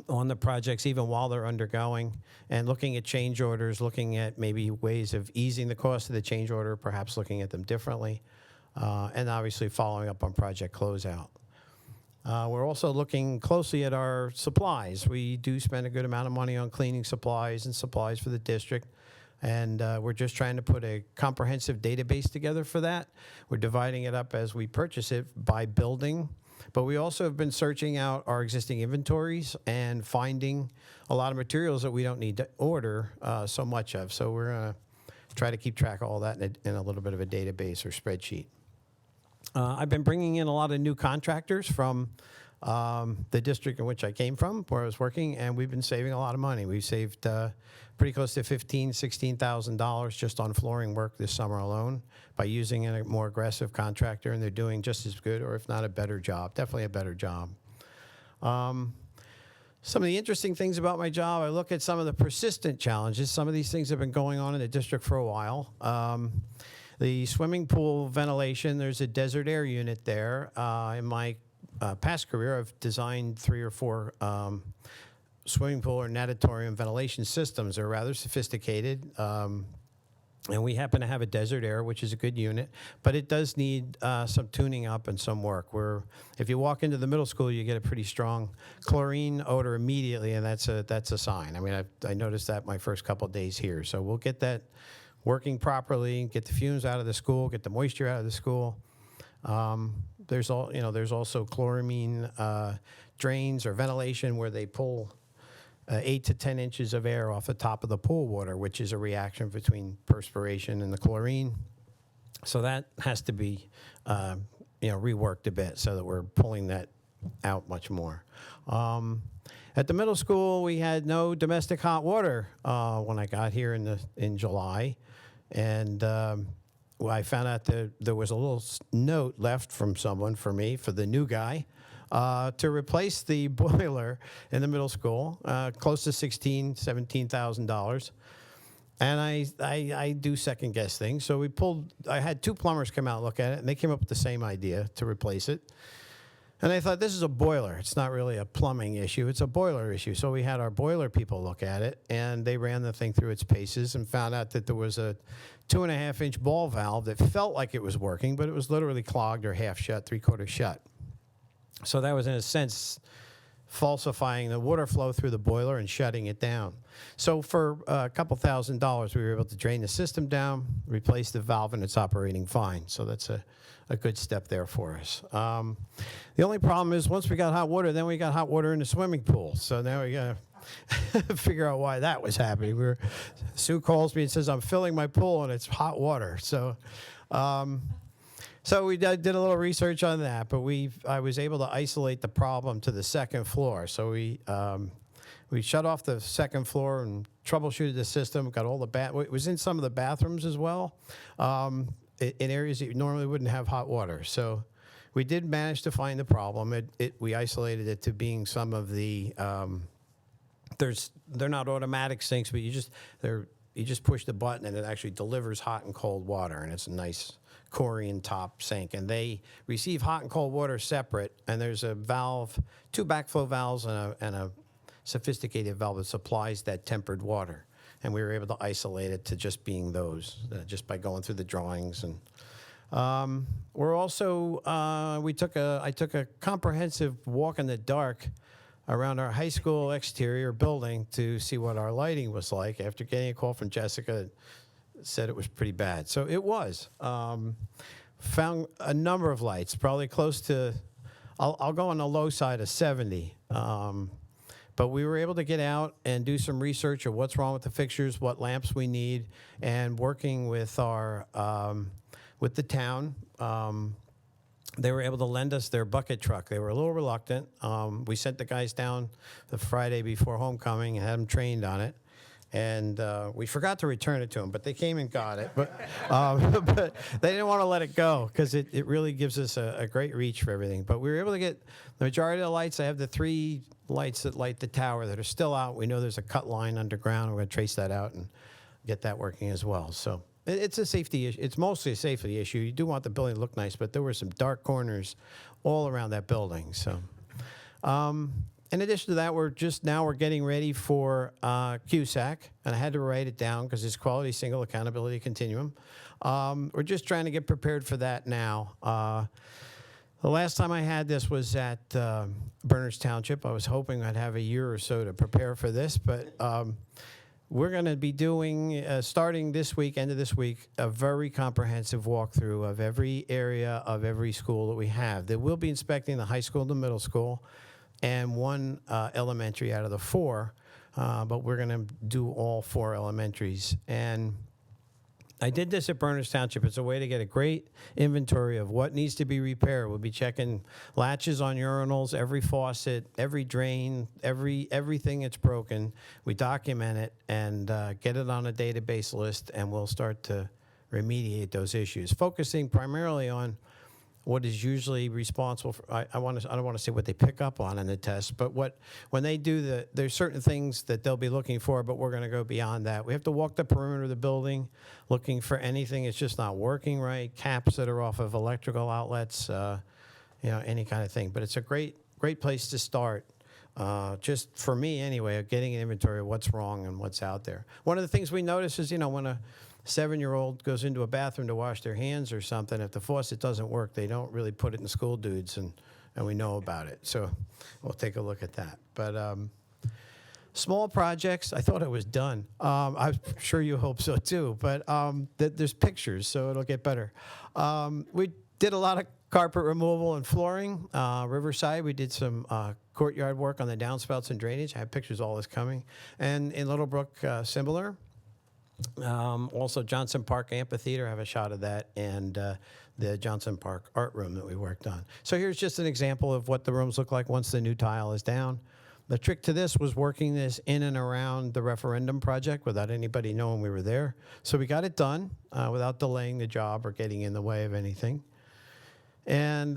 on the projects even while they're undergoing, and looking at change orders, looking at maybe ways of easing the cost of the change order, perhaps looking at them differently. And obviously following up on project closeout. We're also looking closely at our supplies. We do spend a good amount of money on cleaning supplies and supplies for the district, and we're just trying to put a comprehensive database together for that. We're dividing it up as we purchase it by building, but we also have been searching out our existing inventories and finding a lot of materials that we don't need to order so much of. So we're going to try to keep track of all that in a little bit of a database or spreadsheet. I've been bringing in a lot of new contractors from the district in which I came from, where I was working, and we've been saving a lot of money. We've saved pretty close to $15,000, $16,000 just on flooring work this summer alone by using a more aggressive contractor, and they're doing just as good, or if not a better job, definitely a better job. Some of the interesting things about my job, I look at some of the persistent challenges. Some of these things have been going on in the district for a while. The swimming pool ventilation, there's a desert air unit there. In my past career, I've designed 3 or 4 swimming pool or natatorium ventilation systems. They're rather sophisticated. And we happen to have a desert air, which is a good unit, but it does need some tuning up and some work. If you walk into the middle school, you get a pretty strong chlorine odor immediately, and that's a sign. I mean, I noticed that my first couple of days here. So we'll get that working properly, get the fumes out of the school, get the moisture out of the school. There's also chloramine drains or ventilation where they pull 8 to 10 inches of air off the top of the pool water, which is a reaction between perspiration and the chlorine. So that has to be reworked a bit so that we're pulling that out much more. At the middle school, we had no domestic hot water when I got here in July, and I found out that there was a little note left from someone for the new guy, to replace the boiler in the middle school, close to $17,000. And I do second guess things. So I had 2 plumbers come out and look at it, and they came up with the same idea to replace it. And I thought, this is a boiler. It's not really a plumbing issue. It's a boiler issue. So we had our boiler people look at it, and they ran the thing through its paces and found out that there was a 2.5-inch ball valve that felt like it was working, but it was literally clogged or half shut, 3/4 shut. So that was, in a sense, falsifying the water flow through the boiler and shutting it down. So for a couple $1,000s, we were able to drain the system down, replace the valve, and it's operating fine. So that's a good step there for us. The only problem is once we got hot water, then we got hot water in the swimming pool. So now we got to figure out why that was happening. Sue calls me and says, I'm filling my pool and it's hot water. So we did a little research on that, but I was able to isolate the problem to the second floor. So we shut off the second floor and troubleshooted the system, got all the it was in some of the bathrooms as well, in areas that you normally wouldn't have hot water. So we did manage to find the problem. We isolated it to being some of the, they're not automatic sinks, but you just push the button and it actually delivers hot and cold water, and it's a nice Corian top sink. And they receive hot and cold water separate, and there's a valve, 2 backflow valves and a sophisticated valve that supplies that tempered water. And we were able to isolate it to just being those, just by going through the drawings. And we're also, I took a comprehensive walk in the dark around our high school exterior building to see what our lighting was like after getting a call from Jessica. Said it was pretty bad. So it was. Found a number of lights, probably close to, I'll go on the low side of 70. But we were able to get out and do some research of what's wrong with the fixtures, what lamps we need, and working with our, with the town, they were able to lend us their bucket truck. They were a little reluctant. We sent the guys down the Friday before homecoming and had them trained on it. And we forgot to return it to them, but they came and got it. But they didn't want to let it go because it really gives us a great reach for everything. But we were able to get the majority of the lights. I have the 3 lights that light the tower that are still out. We know there's a cut line underground. We're going to trace that out and get that working as well. So it's a safety issue. It's mostly a safety issue. You do want the building to look nice, but there were some dark corners all around that building. So. In addition to that, we're getting ready for QSAC, and I had to write it down because it's Quality Single Accountability Continuum. We're just trying to get prepared for that now. The last time I had this was at Berners Township. I was hoping I'd have a year or so to prepare for this, but we're going to be doing, starting this week, end of this week, a very comprehensive walkthrough of every area of every school that we have. They will be inspecting the high school and the middle school, and 1 elementary out of the 4, but we're going to do all 4 elementaries. And I did this at Berners Township. It's a way to get a great inventory of what needs to be repaired. We'll be checking latches on urinals, every faucet, every drain, everything that's broken. We document it and get it on a database list, and we'll start to remediate those issues, focusing primarily on what is usually responsible for, I don't want to say what they pick up on in the test, but when they do there's certain things that they'll be looking for, but we're going to go beyond that. We have to walk the perimeter of the building looking for anything that's just not working right, caps that are off of electrical outlets, any kind of thing. But it's a great place to start, just for me anyway, of getting an inventory of what's wrong and what's out there. One of the things we notice is, when a 7-year-old goes into a bathroom to wash their hands or something, if the faucet doesn't work, they don't really put it in school dudes, and we know about it. So we'll take a look at that. But small projects, I thought it was done. I'm sure you hope so too, but there's pictures, so it'll get better. We did a lot of carpet removal and flooring. Riverside, we did some courtyard work on the downspouts and drainage. I have pictures of all this coming. And in Little Brook, similar. Also, Johnson Park Amphitheater, I have a shot of that, and the Johnson Park art room that we worked on. So here's just an example of what the rooms look like once the new tile is down. The trick to this was working this in and around the referendum project without anybody knowing we were there. So we got it done without delaying the job or getting in the way of anything. And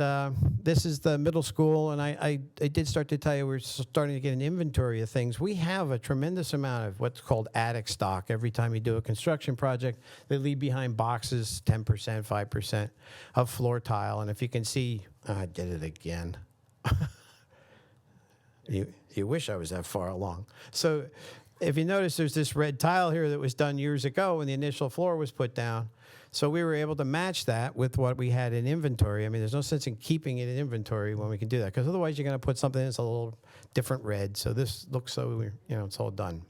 this is the middle school, and I did start to tell you we're starting to get an inventory of things. We have a tremendous amount of what's called attic stock. Every time you do a construction project, they leave behind boxes, 10%, 5% of floor tile. And if you can see, I did it again. You wish I was that far along. So if you notice, there's this red tile here that was done years ago when the initial floor was put down. So we were able to match that with what we had in inventory. I mean, there's no sense in keeping it in inventory when we can do that, because otherwise you're going to put something that's a little different red. So this looks so, it's all done.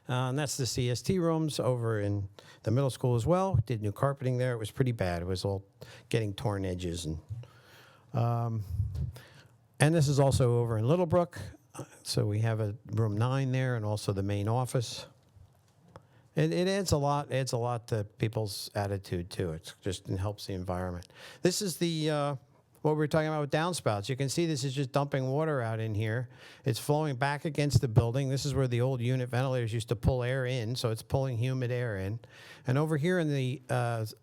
And that's the CST rooms over in the middle school as well. Did new carpeting there. It was pretty bad. It was all getting torn edges. And this is also over in Littlebrook. So we have a room 9 there, and also the main office. It adds a lot to people's attitude too. It helps the environment. This is the what we were talking about with downspouts. You can see this is just dumping water out in here. It's flowing back against the building. This is where the old unit ventilators used to pull air in, so it's pulling humid air in. And over here in the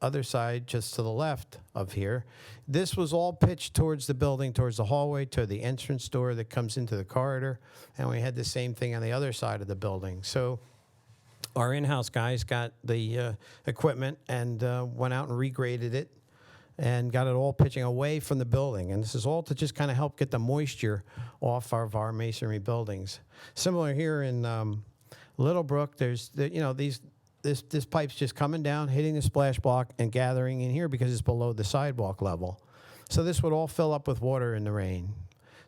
other side, just to the left of here, this was all pitched towards the building, towards the hallway, to the entrance door that comes into the corridor. And we had the same thing on the other side of the building. So our in-house guys got the equipment and went out and regraded it and got it all pitching away from the building. And this is all to just kind of help get the moisture off of our masonry buildings. Similar here in Littlebrook, there's this pipe's just coming down, hitting the splash block, and gathering in here because it's below the sidewalk level. So this would all fill up with water in the rain.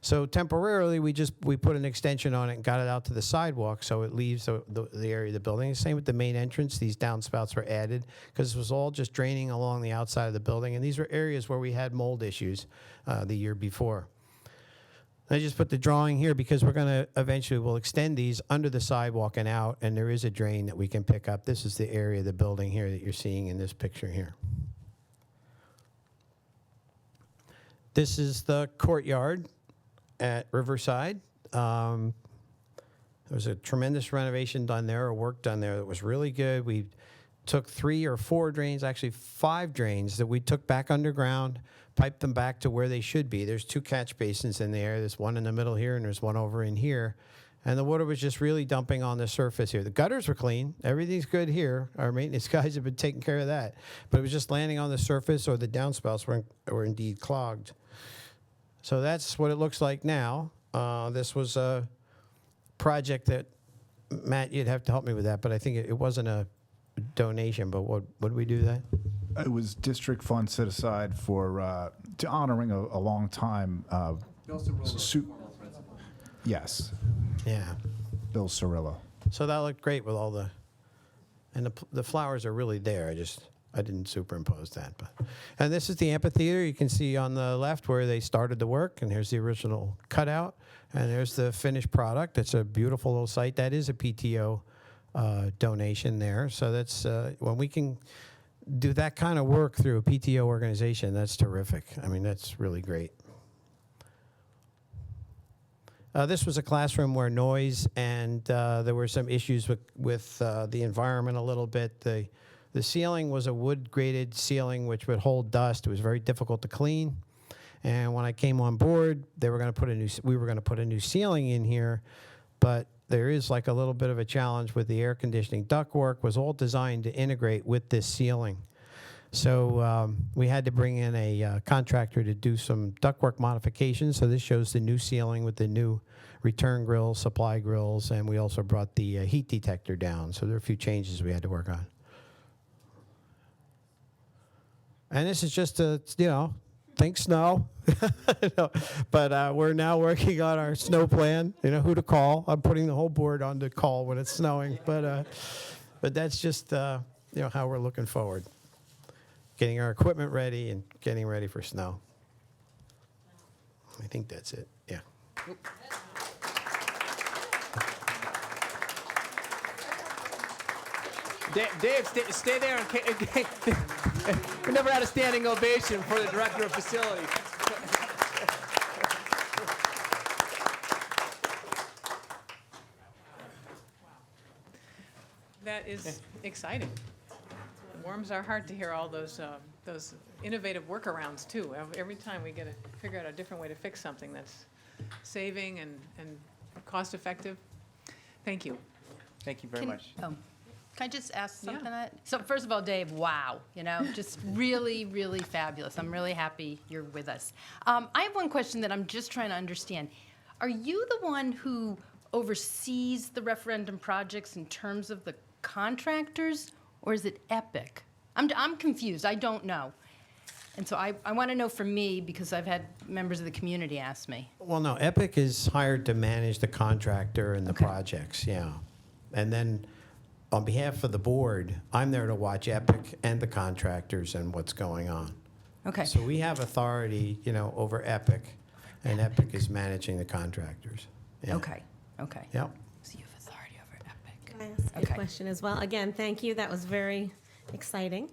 So temporarily, we put an extension on it and got it out to the sidewalk, so it leaves the area of the building. Same with the main entrance. These downspouts were added because it was all just draining along the outside of the building, and these were areas where we had mold issues the year before. I just put the drawing here because we're going to eventually we'll extend these under the sidewalk and out, and there is a drain that we can pick up. This is the area of the building here that you're seeing in this picture here. This is the courtyard at Riverside. There was a tremendous renovation done there, or work done there that was really good. We took 3 or 4 drains, actually 5 drains that we took back underground, piped them back to where they should be. There's 2 catch basins in there. There's one in the middle here, and there's one over in here. And the water was just really dumping on the surface here. The gutters were clean. Everything's good here. Our maintenance guys have been taking care of that. But it was just landing on the surface, or the downspouts were indeed clogged. So that's what it looks like now. This was a project that, Matt, you'd have to help me with that, but I think it wasn't a donation, but what did we do that? It was district funds set aside for to honoring a long time. Yes. Yeah. Bill Cirillo. So that looked great with all and the flowers are really there. I didn't superimpose that. And this is the amphitheater. You can see on the left where they started the work, and here's the original cutout, and there's the finished product. It's a beautiful little site. That is a PTO donation there. So that's when we can do that kind of work through a PTO organization, that's terrific. I mean, that's really great. This was a classroom where noise and there were some issues with the environment a little bit. The ceiling was a wood-grated ceiling which would hold dust. It was very difficult to clean. And when I came on board, we were going to put a new ceiling in here, but there is like a little bit of a challenge with the air conditioning. Ductwork was all designed to integrate with this ceiling. So we had to bring in a contractor to do some ductwork modifications. So this shows the new ceiling with the new return grills, supply grills, and we also brought the heat detector down. So there are a few changes we had to work on. And this is just think snow. But we're now working on our snow plan, who to call. I'm putting the whole board on to call when it's snowing. But that's just, how we're looking forward. Getting our equipment ready and getting ready for snow. I think that's it, yeah. Dave, stay there. We never had a standing ovation for the director of facilities. That is exciting. It warms our heart to hear all those innovative workarounds too. Every time we get to figure out a different way to fix something that's saving and cost effective. Thank you. Thank you very much. Can I just ask something? Yeah. So first of all, Dave, wow, just really, really fabulous. I'm really happy you're with us. I have one question that I'm just trying to understand. Are you the one who oversees the referendum projects in terms of the contractors, or is it EPIC? I'm confused. I don't know. And so I want to know for me because I've had members of the community ask me. Well, no, Epic is hired to manage the contractor and the Okay. projects, yeah. And then on behalf of the board, I'm there to watch Epic and the contractors and what's going on. Okay. So we have authority, over Epic, and Epic is managing the contractors. Yeah. Okay. Okay. Yep. So you have authority over Epic. Can I ask Okay. a question as well? Again, thank you. That was very exciting.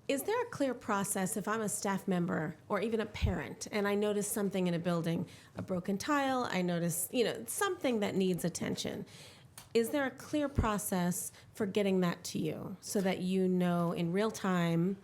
Is there a clear process if I'm a staff member or even a parent and I notice something in a building, a broken tile, I notice, something that needs attention? Is there a clear process for getting that to you so that you know in real time,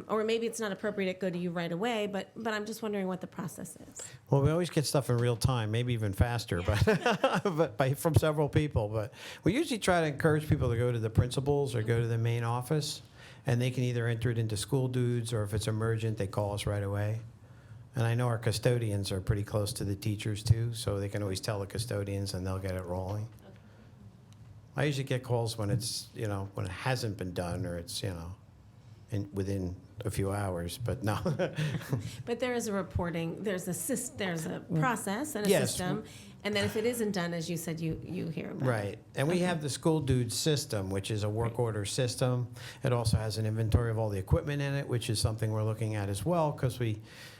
or maybe it's not appropriate to go to you right away, but I'm just wondering what the process is. Well, we always get stuff in real time, maybe even faster, but from several people. But we usually try to encourage people to go to the principals or go to the main office, and they can either enter it into school dudes, or if it's emergent, they call us right away. And I know our custodians are pretty close to the teachers too, so they can always tell the custodians and they'll get it rolling. I usually get calls when it's, when it hasn't been done, or it's, within a few hours, but no. But there is a reporting, there's a process and a Yes. system, and then if it isn't done, as you said, you hear about it. Right. And we have the school dude system, which is a work order system. It also has an inventory of all the equipment in it, which is something we're looking at as well, because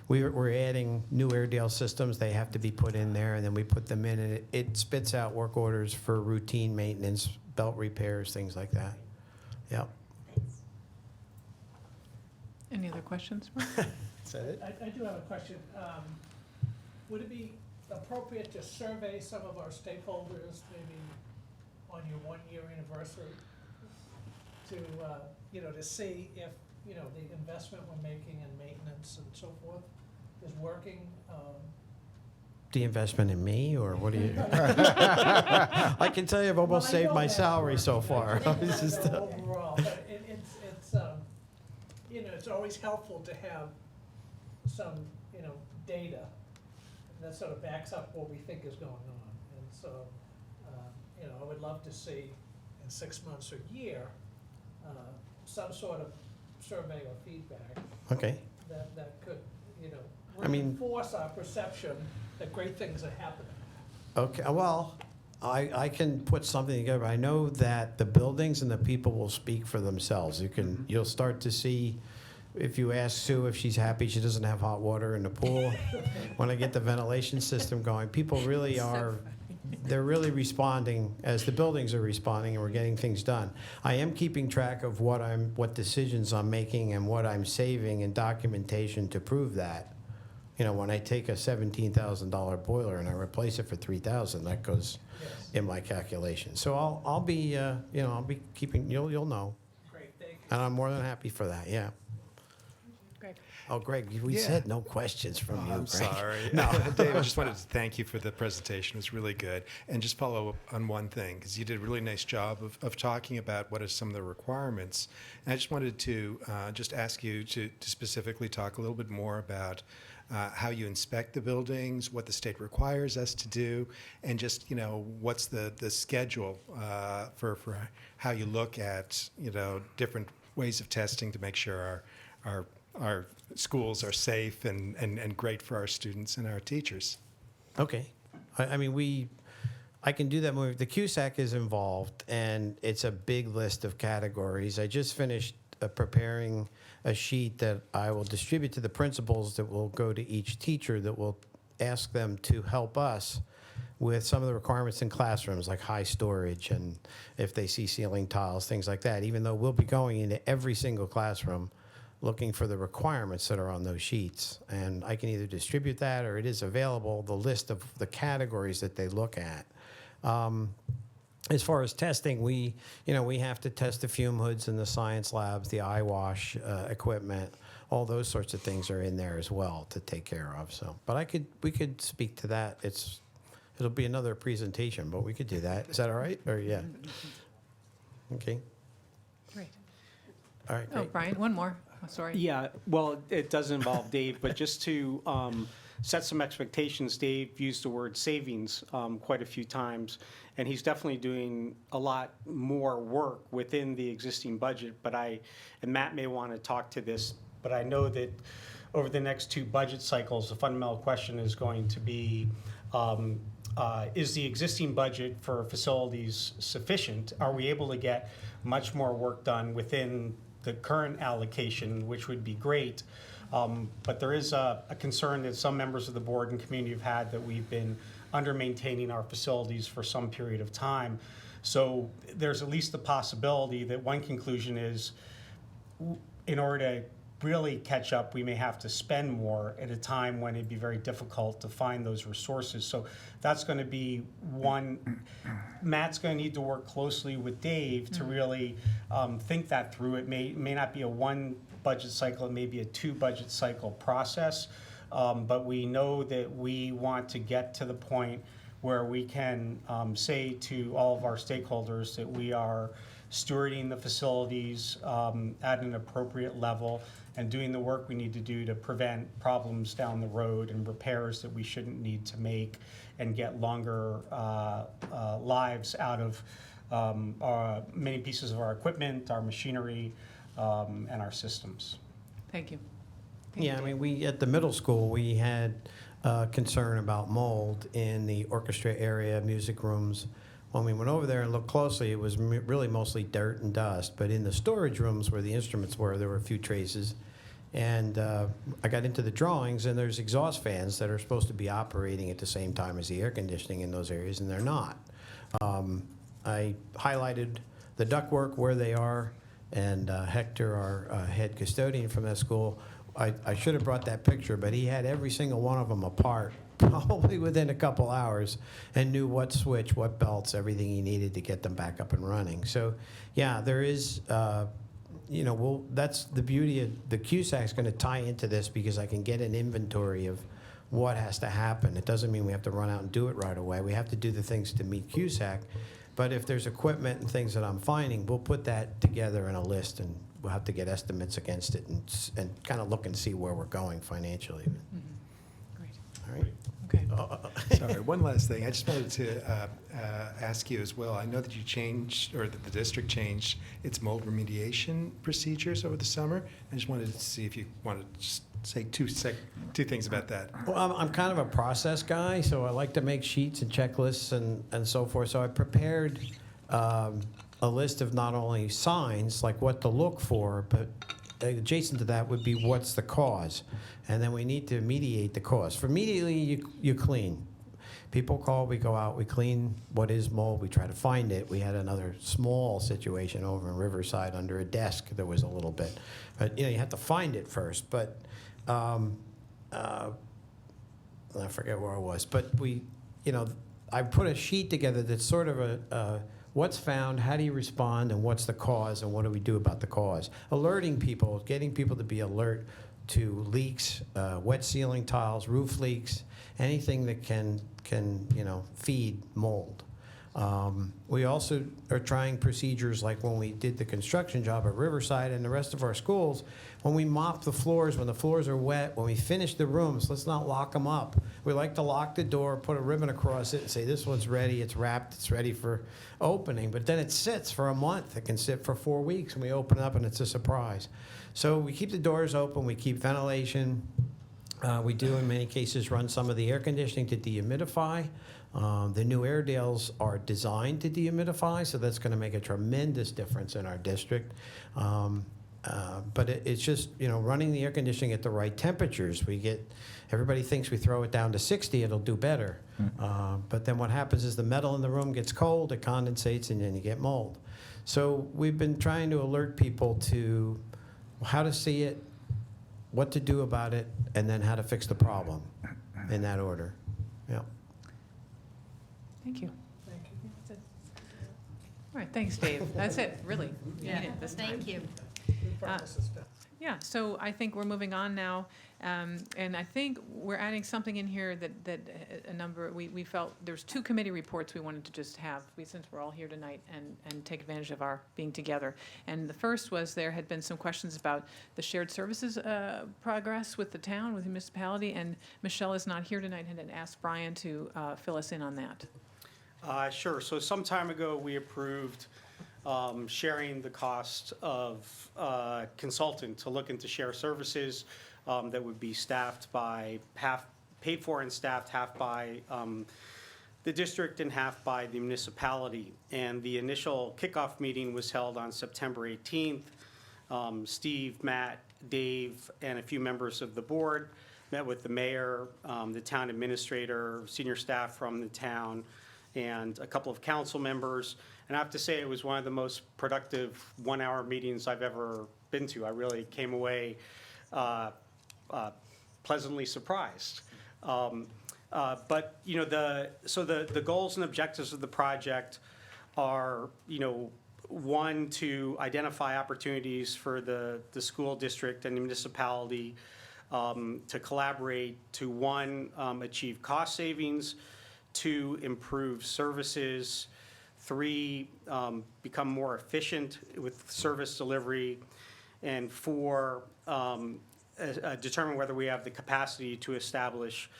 we're adding new Airedale systems. They have to be put in there, and then we put them in, and it spits out work orders for routine maintenance, belt repairs, things like that. Yep. Any other questions? Is that it? I do have a question. Would it be appropriate to survey some of our stakeholders, maybe on your one-year anniversary, to see if, the investment we're making in maintenance and so forth is working? The investment in me, or what do you? I can tell you I've almost Well, I saved know my that's salary working. so far. It's just, Overall, but it's always helpful to have some, data that sort of backs up what we think is going on. And so, I would love to see in 6 months or a year, some sort of survey or feedback okay. that could, I mean- reinforce our perception that great things are happening. Okay, well, I can put something together. I know that the buildings and the people will speak for themselves. You'll start to see, if you ask Sue if she's happy she doesn't have hot water in the pool, when I get the ventilation system going, people really are, they're really responding as the buildings are responding, and we're getting things done. I am keeping track of what decisions I'm making and what I'm saving in documentation to prove that. When I take a $17,000 boiler and I replace it for $3,000, that goes in my calculation. So I'll be, I'll be keeping, you'll know. Great, thank you. And I'm more than happy for that, yeah. Greg. Oh, Greg, we Yeah. said no questions from you, I'm Greg. sorry. No, Dave, I just wanted to thank you for the presentation. It was really good. And just follow up on one thing, because you did a really nice job of talking about what are some of the requirements. And I just wanted to just ask you to specifically talk a little bit more about how you inspect the buildings, what the state requires us to do, and just, what's the schedule for how you look at, different ways of testing to make sure our schools are safe and great for our students and our teachers. Okay. I mean, I can do that more. The CUSAC is involved, and it's a big list of categories. I just finished preparing a sheet that I will distribute to the principals that will go to each teacher that will ask them to help us with some of the requirements in classrooms, like high storage, and if they see ceiling tiles, things like that, even though we'll be going into every single classroom looking for the requirements that are on those sheets. And I can either distribute that, or it is available, the list of the categories that they look at. As far as testing, we have to test the fume hoods in the science labs, the eye wash equipment, all those sorts of things are in there as well to take care of. So, but we could speak to that. It'll be another presentation, but we could do that. Is that all right? Or yeah. Okay. Great. All right. Oh, Great. Brian, one more. Oh, sorry. Yeah, well, it does involve Dave, but just to set some expectations. Dave used the word savings quite a few times, and he's definitely doing a lot more work within the existing budget. But and Matt may want to talk to this, but I know that over the next 2 budget cycles, the fundamental question is going to be, is the existing budget for facilities sufficient? Are we able to get much more work done within the current allocation, which would be great? But there is a concern that some members of the board and community have had that we've been under-maintaining our facilities for some period of time. So there's at least the possibility that one conclusion is, in order to really catch up, we may have to spend more at a time when it'd be very difficult to find those resources. So that's going to be one. Matt's going to need to work closely with Dave to really think that through. It may not be a 1 budget cycle, it may be a 2 budget cycle process. But we know that we want to get to the point where we can say to all of our stakeholders that we are stewarding the facilities at an appropriate level and doing the work we need to do to prevent problems down the road and repairs that we shouldn't need to make, and get longer lives out of many pieces of our equipment, our machinery, and our systems. Thank you. Yeah, I mean, we, at the middle school, we had concern about mold in the orchestra area, music rooms. When we went over there and looked closely, it was really mostly dirt and dust. But in the storage rooms where the instruments were, there were a few traces. And I got into the drawings, and there's exhaust fans that are supposed to be operating at the same time as the air conditioning in those areas, and they're not. I highlighted the ductwork where they are, and Hector, our head custodian from that school, I should have brought that picture, but he had every single one of them apart probably within a couple hours, and knew what switch, what belts, everything he needed to get them back up and running. So, yeah, there is, you know, that's the beauty of the CUSAC's going to tie into this, because I can get an inventory of what has to happen. It doesn't mean we have to run out and do it right away. We have to do the things to meet CUSAC. But if there's equipment and things that I'm finding, we'll put that together in a list, and we'll have to get estimates against it and kind of look and see where we're going financially. Great. All right. Okay. Sorry, one last thing. I just wanted to ask you as well. I know that you changed, or that the district changed its mold remediation procedures over the summer. I just wanted to see if you wanted to just say two things about that. Well, I'm kind of a process guy, so I like to make sheets and checklists and so forth. So I prepared a list of not only signs, like what to look for, but adjacent to that would be what's the cause. And then we need to mediate the cause. For immediately, you clean. People call, we go out, we clean what is mold, we try to find it. We had another small situation over in Riverside under a desk. There was a little bit. But, you know, you have to find it first. But I forget where I was. But we, you know, I put a sheet together that's sort of a what's found, how do you respond, and what's the cause, and what do we do about the cause? Alerting people, getting people to be alert to leaks, wet ceiling tiles, roof leaks, anything that can you know, feed mold. We also are trying procedures like when we did the construction job at Riverside and the rest of our schools, when we mop the floors, when the floors are wet, when we finish the rooms, let's not lock them up. We like to lock the door, put a ribbon across it, and say, this one's ready, it's wrapped, it's ready for opening. But then it sits for a month. It can sit for 4 weeks, and we open it up, and it's a surprise. So we keep the doors open, we keep ventilation. We do, in many cases, run some of the air conditioning to dehumidify. The new Airedales are designed to dehumidify, so that's going to make a tremendous difference in our district. But it's just, you know, running the air conditioning at the right temperatures. Everybody thinks we throw it down to 60, it'll do better. But then what happens is the metal in the room gets cold, it condensates, and then you get mold. So we've been trying to alert people to how to see it, what to do about it, and then how to fix the problem in that order. Yeah. Thank you. Thank you. That's it. All right, thanks, Dave. That's it, really. You Yeah. need it this time. Thank you. Yeah, so I think we're moving on now, and I think we're adding something in here that a number, we felt, there's 2 committee reports we wanted to just have, since we're all here tonight, and take advantage of our being together. And the first was, there had been some questions about the shared services progress with the town, with the municipality, and Michelle is not here tonight, and had asked Brian to fill us in on that. Sure. So some time ago, we approved sharing the cost of consultant to look into share services that would be staffed by paid for and staffed half by the district and half by the municipality. And the initial kickoff meeting was held on September 18th. Steve, Matt, Dave, and a few members of the board met with the mayor, the town administrator, senior staff from the town, and a couple of council members. And I have to say, it was one of the most productive 1-hour meetings I've ever been to. I really came away pleasantly surprised. But, you know, the goals and objectives of the project are, you know, one, to identify opportunities for the school district and the municipality to collaborate to, one, achieve cost savings, 2, improve services, 3, become more efficient with service delivery, and 4, determine whether we have the capacity to establish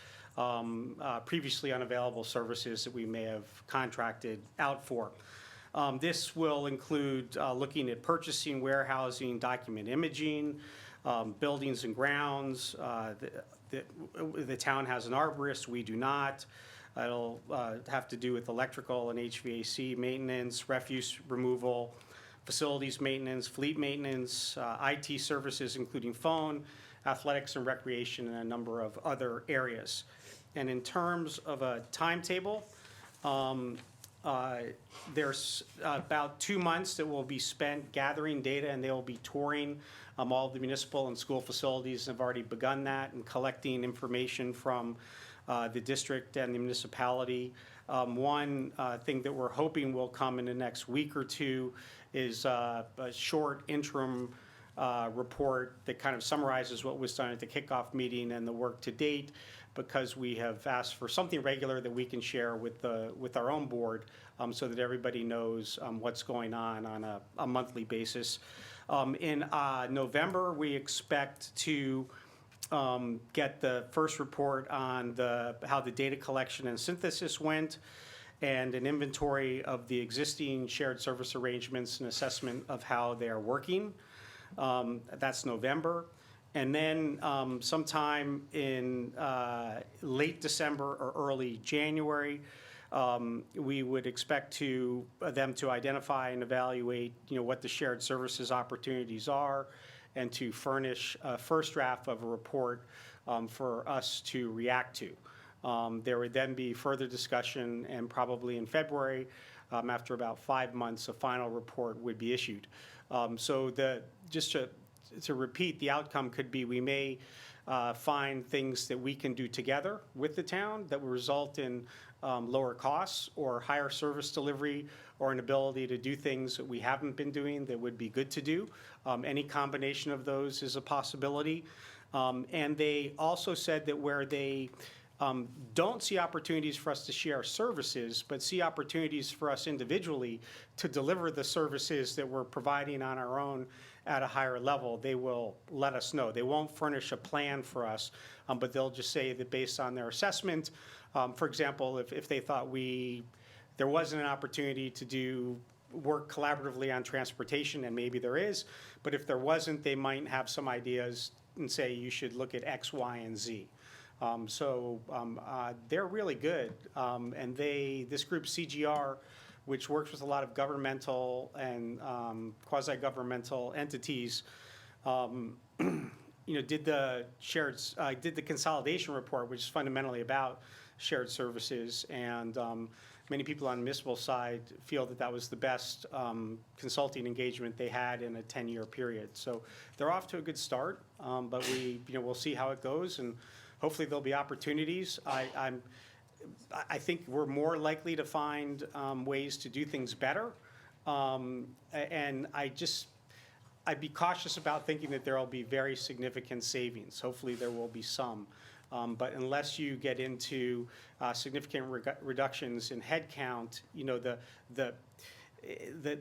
previously unavailable services that we may have contracted out for. This will include looking at purchasing, warehousing, document imaging, buildings and grounds. The town has an arborist, we do not. It'll have to do with electrical and HVAC maintenance, refuse removal, facilities maintenance, fleet maintenance, IT services, including phone, athletics and recreation, and a number of other areas. And in terms of a timetable, there's about 2 months that will be spent gathering data, and they will be touring all of the municipal and school facilities, and have already begun that, and collecting information from the district and the municipality. One thing that we're hoping will come in the next week or 2 is a short interim report that kind of summarizes what was done at the kickoff meeting and the work to date, because we have asked for something regular that we can share with our own board, so that everybody knows what's going on a monthly basis. In November, we expect to get the first report on how the data collection and synthesis went, and an inventory of the existing shared service arrangements and assessment of how they are working. That's November. And then sometime in late December or early January, we would expect them to identify and evaluate, you know, what the shared services opportunities are, and to furnish a first draft of a report for us to react to. There would then be further discussion, and probably in February, after about 5 months, a final report would be issued. So just to repeat, the outcome could be, we may find things that we can do together with the town that will result in lower costs or higher service delivery, or an ability to do things that we haven't been doing that would be good to do. Any combination of those is a possibility. And they also said that where they don't see opportunities for us to share services, but see opportunities for us individually to deliver the services that we're providing on our own at a higher level, they will let us know. They won't furnish a plan for us, but they'll just say that based on their assessment, for example, if they thought there wasn't an opportunity to work collaboratively on transportation, and maybe there is, but if there wasn't, they might have some ideas and say you should look at X, Y, and Z. They're really good, and this group, CGR, which works with a lot of governmental and quasi-governmental entities, did the consolidation report, which is fundamentally about shared services, and many people on the municipal side feel that was the best consulting engagement they had in a 10-year period. So they're off to a good start, but we'll see how it goes, and hopefully there'll be opportunities. I think we're more likely to find ways to do things better, and I I'd be cautious about thinking that there will be very significant savings. Hopefully, there will be some. But unless you get into significant reductions in headcount, you know, the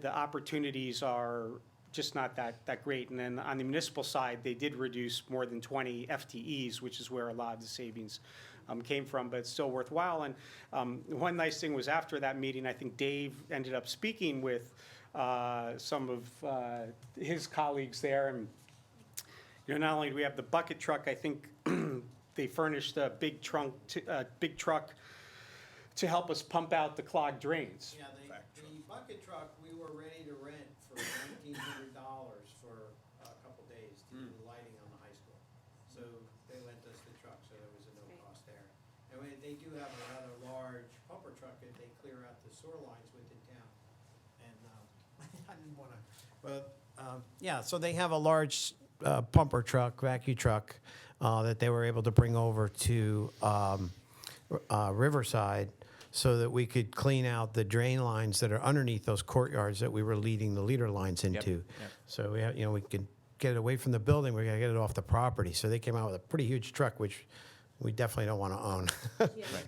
opportunities are just not that great. And then on the municipal side, they did reduce more than 20 FTEs, which is where a lot of the savings came from, but it's still worthwhile. And one nice thing was after that meeting, I think Dave ended up speaking with some of his colleagues there. And, you know, not only do we have the bucket truck, I think they furnished a big truck to help us pump out the clogged drains. Yeah, the bucket truck, we were ready to rent for $1,900 for a couple days to do the lighting on the high school. So they lent us the truck, so there was a no cost there. And they do have a rather large pumper truck that they clear out the sewer lines within town. And I didn't want to, but yeah, so they have a large pumper truck, vacuum truck, that they were able to bring over to Riverside so that we could clean out the drain lines that are underneath those courtyards that we were leading the leader lines into. Yep. So we have, you know, we could get it away from the building. We got to get it off the property. So they came out with a pretty huge truck, which we definitely don't want to own.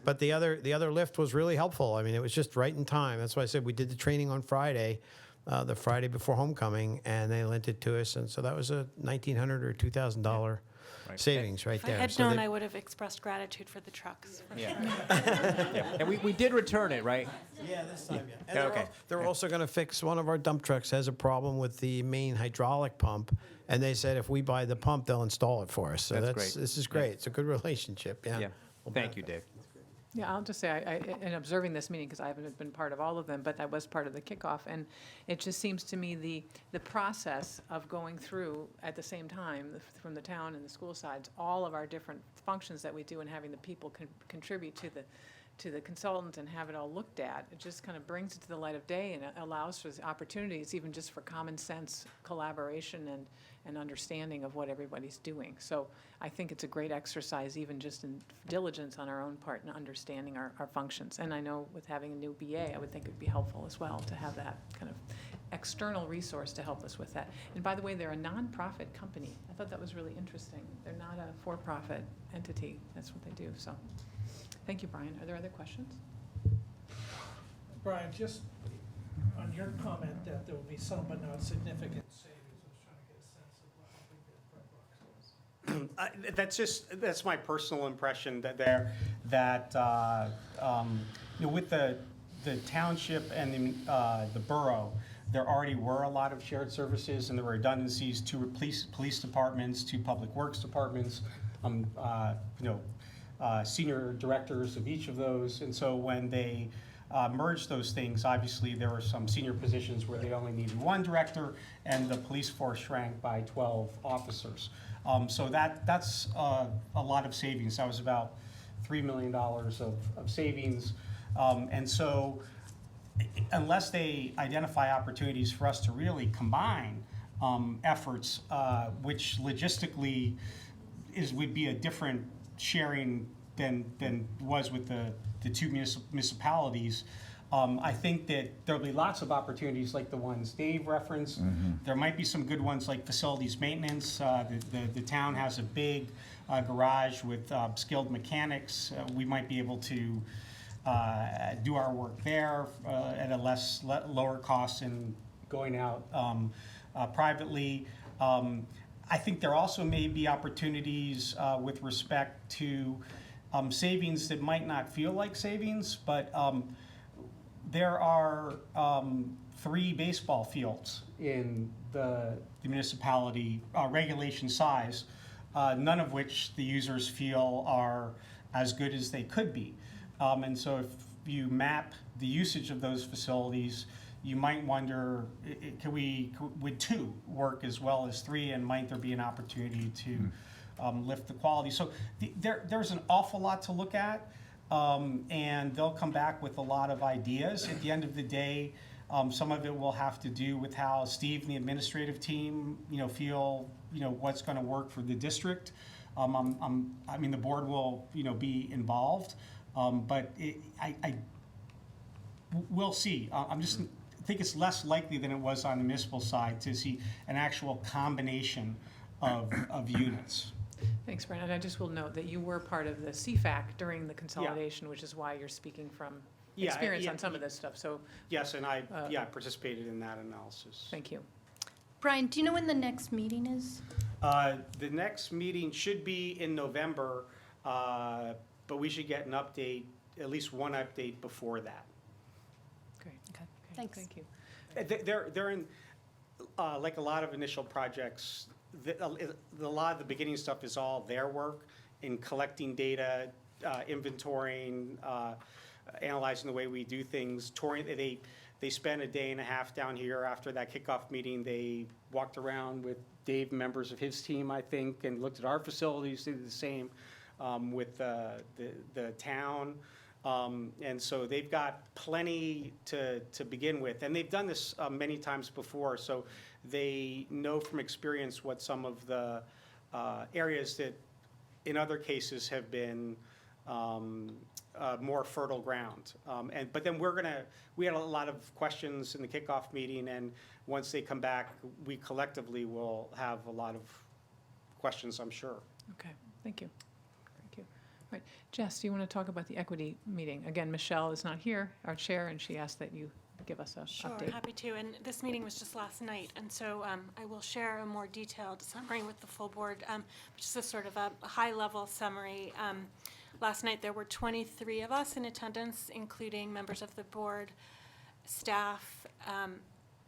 But the other lift was really helpful. I mean, it was just right in time. That's why I said we did the training on Friday, the Friday before homecoming, and they lent it to us. And so that was a $1,900 or $2,000 savings right If there. I had So known, they- I would have expressed gratitude for the trucks. For Yeah. Yeah. And we did return it, right? Yeah, this time, yeah. And Yeah, they're okay. they're also going to fix, one of our dump trucks has a problem with the main hydraulic pump, and they said if we buy the pump, they'll install it for us. So That's great. This is great. It's a good relationship, yeah. Yeah. We'll Thank you, benefit. Dave. Yeah, I'll just say, in observing this meeting, because I haven't been part of all of them, but I was part of the kickoff, and it just seems to me the process of going through at the same time, from the town and the school sides, all of our different functions that we do, and having the people contribute to the consultant and have it all looked at, it just kind of brings it to the light of day, and it allows for the opportunities, even just for common sense collaboration and understanding of what everybody's doing. So I think it's a great exercise, even just in diligence on our own part and understanding our functions. And I know with having a new BA, I would think it would be helpful as well to have that kind of external resource to help us with that. And by the way, they're a nonprofit company. I thought that was really interesting. They're not a for-profit entity. That's what they do. So thank you, Brian. Are there other questions? Brian, just on your comment that there will be some but not significant savings, I was trying to get a sense of what I think that box was. That's my personal impression that you know, with the township and the borough, there already were a lot of shared services and there were redundancies to police departments, to public works departments, you know, senior directors of each of those. And so when they merged those things, obviously there were some senior positions where they only needed one director and the police force shrank by 12 officers. So that's a lot of savings. That was about $3 million of savings. And so unless they identify opportunities for us to really combine efforts, which logistically would be a different sharing than was with the two municipalities, I think that there'll be lots of opportunities like the ones Dave referenced. There might be some good ones like facilities maintenance. The town has a big garage with skilled mechanics. We might be able to do our work there at a lower cost than going out privately. I think there also may be opportunities with respect to savings that might not feel like savings, but there are 3 baseball fields in the municipality regulation size, none of which the users feel are as good as they could be. And so if you map the usage of those facilities, you might wonder, would 2 work as well as 3, and might there be an opportunity to lift the quality? So there's an awful lot to look at, and they'll come back with a lot of ideas. At the end of the day, some of it will have to do with how Steve and the administrative team, feel, what's going to work for the district. I mean, the board will, be involved, but we'll see. I'm just think it's less likely than it was on the municipal side to see an actual combination of units. Thanks, Brent. And I just will note that you were part of the CFAC during the consolidation, which is why you're speaking from Yeah, experience yeah, on some of this stuff. So Yes, and I participated in that analysis. thank you. Brian, do you know when the next meeting is? The next meeting should be in November, but we should get an update, at least one update before that. Great. Okay, thanks. Thank you. They're in, like a lot of initial projects, a lot of the beginning stuff is all their work in collecting data, inventorying, analyzing the way we do things, touring. They spent a day and a half down here after that kickoff meeting. They walked around with Dave, members of his team, I think, and looked at our facilities, did the same with the town. And so they've got plenty to begin with. And they've done this many times before, so they know from experience what some of the areas that in other cases have been more fertile ground. But then we had a lot of questions in the kickoff meeting, and once they come back, we collectively will have a lot of questions, I'm sure. Okay, thank you. Thank you. All right, Jess, do you want to talk about the equity meeting? Again, Michelle is not here, our chair, and she asked that you give us a update. Sure, happy to. And this meeting was just last night, and so I will share a more detailed summary with the full board, just a sort of a high-level summary. Last night, there were 23 of us in attendance, including members of the board, staff,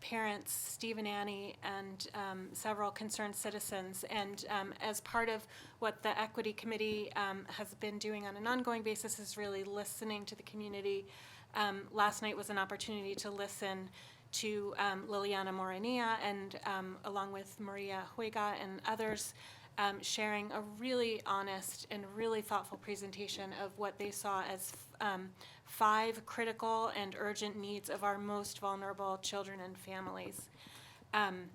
parents, Steve and Annie, and several concerned citizens. And as part of what the Equity Committee has been doing on an ongoing basis is really listening to the community. Last night was an opportunity to listen to Liliana Moranilla and along with Maria Huega and others, sharing a really honest and really thoughtful presentation of what they saw as 5 critical and urgent needs of our most vulnerable children and families. And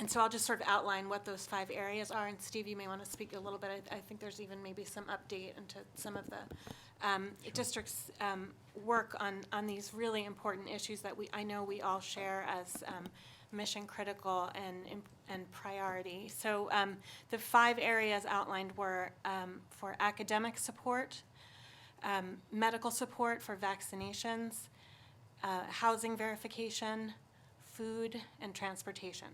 so I'll just sort of outline what those 5 areas are, and Steve, you may want to speak a little bit. I think there's even maybe some update into some of the district's work on these really important issues that I know we all share as mission critical and priority. So the 5 areas outlined were for academic support, medical support for vaccinations, housing verification, food, and transportation.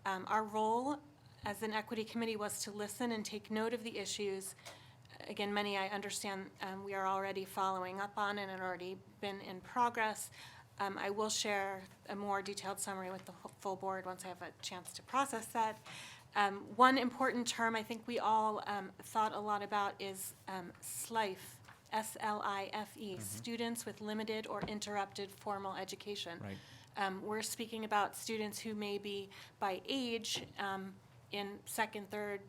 Our role as an equity committee was to listen and take note of the issues. Again, many I understand we are already following up on and had already been in progress. I will share a more detailed summary with the full board once I have a chance to process that. One important term I think we all thought a lot about is SLIFE, S-L-I-F-E, students with limited or interrupted formal education. Right. We're speaking about students who may be by age in 2nd, 3rd,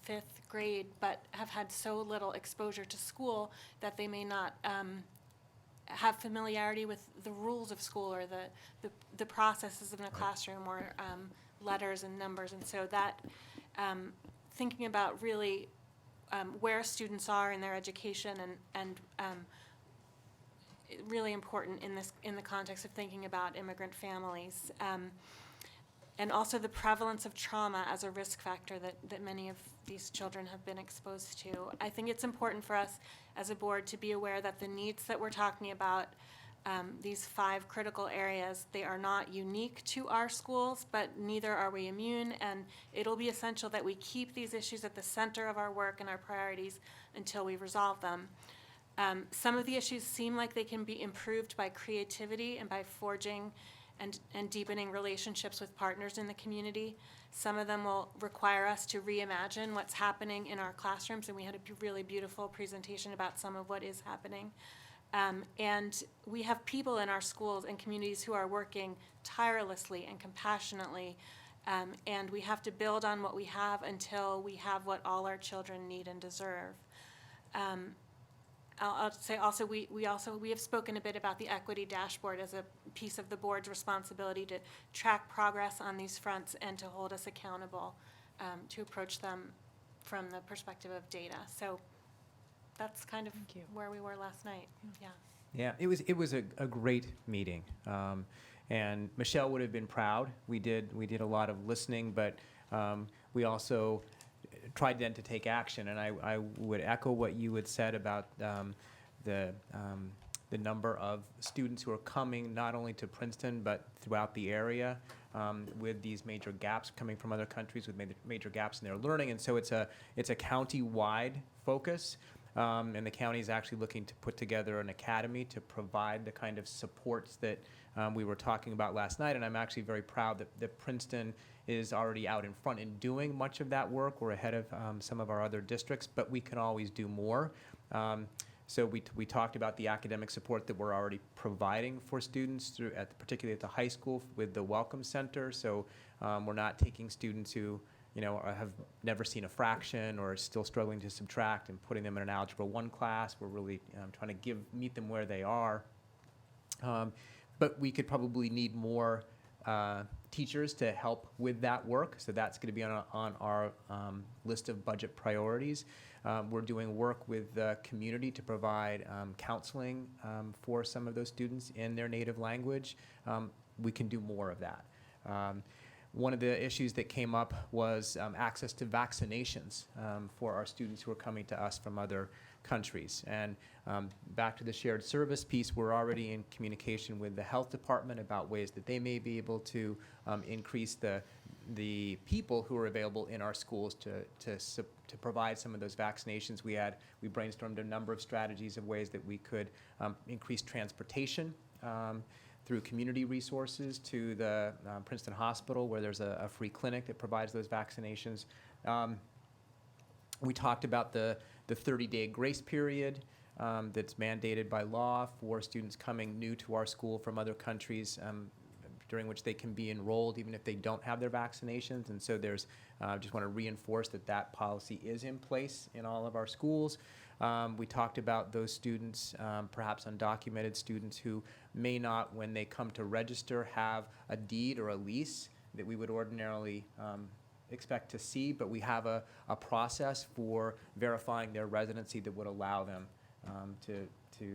5th grade, but have had so little exposure to school that they may not have familiarity with the rules of school or the processes in a classroom or letters and numbers. And so that thinking about really where students are in their education and really important in the context of thinking about immigrant families. And also the prevalence of trauma as a risk factor that many of these children have been exposed to. I think it's important for us as a board to be aware that the needs that we're talking about, these 5 critical areas, they are not unique to our schools, but neither are we immune, and it'll be essential that we keep these issues at the center of our work and our priorities until we resolve them. Some of the issues seem like they can be improved by creativity and by forging and deepening relationships with partners in the community. Some of them will require us to reimagine what's happening in our classrooms, and we had a really beautiful presentation about some of what is happening. And we have people in our schools and communities who are working tirelessly and compassionately, and we have to build on what we have until we have what all our children need and deserve. I'll say also we have spoken a bit about the equity dashboard as a piece of the board's responsibility to track progress on these fronts and to hold us accountable to approach them from the perspective of data. So that's kind of where we were last night. Yeah. Yeah, it was a great meeting, and Michelle would have been proud. We did a lot of listening, but we also tried then to take action. And I would echo what you had said about the number of students who are coming not only to Princeton but throughout the area, with these major gaps coming from other countries with major gaps in their learning. And so it's a county-wide focus. And the county is actually looking to put together an academy to provide the kind of supports that we were talking about last night. And I'm actually very proud that Princeton is already out in front in doing much of that work. We're ahead of some of our other districts, but we can always do more. So we talked about the academic support that we're already providing for students particularly at the high school with the Welcome Center. So we're not taking students who have never seen a fraction or are still struggling to subtract and putting them in an Algebra 1 class. We're really trying to meet them where they are. But we could probably need more teachers to help with that work. So that's going to be on our list of budget priorities. We're doing work with the community to provide counseling for some of those students in their native language. We can do more of that. One of the issues that came up was access to vaccinations for our students who are coming to us from other countries. And back to the shared service piece, we're already in communication with the health department about ways that they may be able to increase the people who are available in our schools to provide some of those vaccinations. We brainstormed a number of strategies of ways that we could increase transportation through community resources to the Princeton Hospital, where there's a free clinic that provides those vaccinations. We talked about the 30-day grace period that's mandated by law for students coming new to our school from other countries, during which they can be enrolled even if they don't have their vaccinations. And so just want to reinforce that policy is in place in all of our schools. We talked about those students, perhaps undocumented students who may not, when they come to register, have a deed or a lease that we would ordinarily expect to see, but we have a process for verifying their residency that would allow them to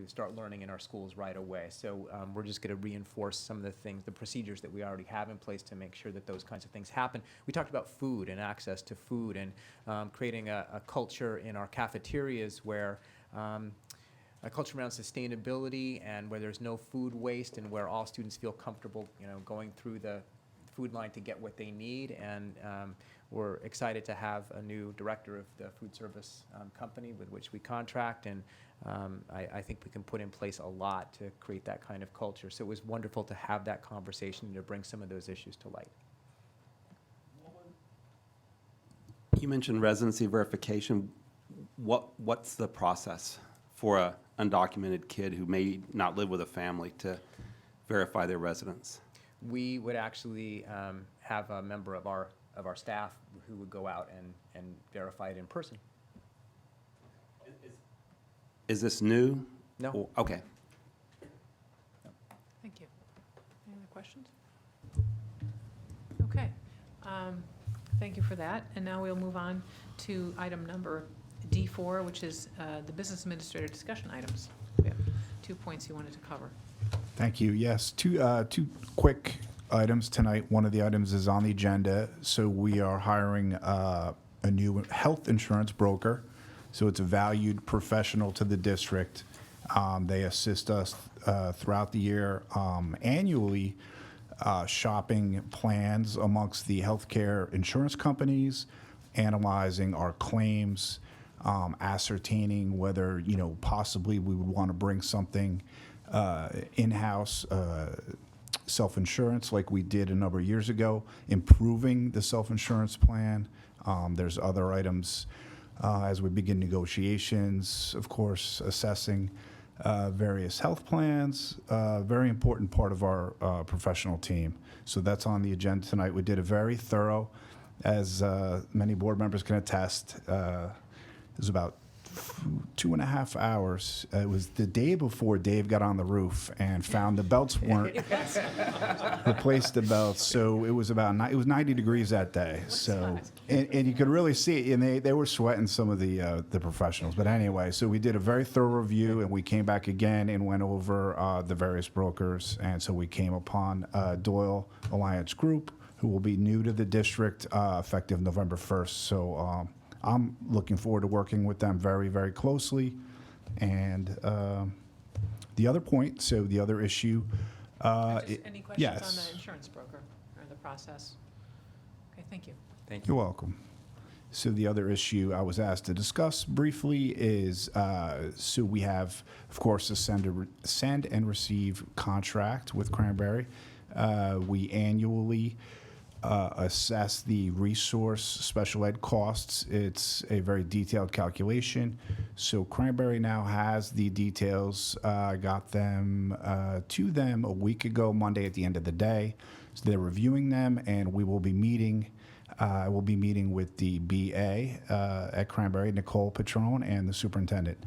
start learning in our schools right away. So we're just going to reinforce some of the procedures that we already have in place to make sure that those kinds of things happen. We talked about food and access to food and creating a culture in our cafeterias where a culture around sustainability and where there's no food waste and where all students feel comfortable, going through the food line to get what they need. And we're excited to have a new director of the food service company with which we contract, and I think we can put in place a lot to create that kind of culture. So it was wonderful to have that conversation and to bring some of those issues to light. You mentioned residency verification. What's the process for an undocumented kid who may not live with a family to verify their residence? We would actually have a member of our staff who would go out and verify it in person. Is this new? No. Or- okay. Thank you. Any other questions? Okay. Thank you for that. And now we'll move on to item number D4, which is the business administrator discussion items. We have 2 points you wanted to cover. Thank you. Yes, two quick items tonight. One of the items is on the agenda. So we are hiring a new health insurance broker. So it's a valued professional to the district. They assist us throughout the year annually, shopping plans amongst the healthcare insurance companies, analyzing our claims, ascertaining whether possibly we would want to bring something in-house, self-insurance like we did a number of years ago, improving the self-insurance plan. There's other items as we begin negotiations, of course, assessing various health plans, very important part of our professional team. So that's on the agenda tonight. We did a very thorough, as many board members can attest, there's about 2.5 hours. It was the day before Dave got on the roof and found the belts weren't replaced the belts. So it was it was 90 degrees that day. So and you could really see it, and they were sweating, some of the professionals. But anyway, so we did a very thorough review, and we came back again and went over the various brokers, and so we came upon Doyle Alliance Group, who will be new to the district effective November 1st. So I'm looking forward to working with them very, very closely. And the other point, so the other issue. Any questions yes. on the insurance broker or the process? Okay, thank you. Thank you. You're welcome. So the other issue I was asked to discuss briefly is, so we have, of course, a send and receive contract with Cranberry. We annually assess the resource special ed costs. It's a very detailed calculation. So Cranberry now has the details. I got them to them a week ago, Monday at the end of the day. So they're reviewing them, and we will be meeting. I will be meeting with the BA at Cranberry, Nicole Patron, and the superintendent.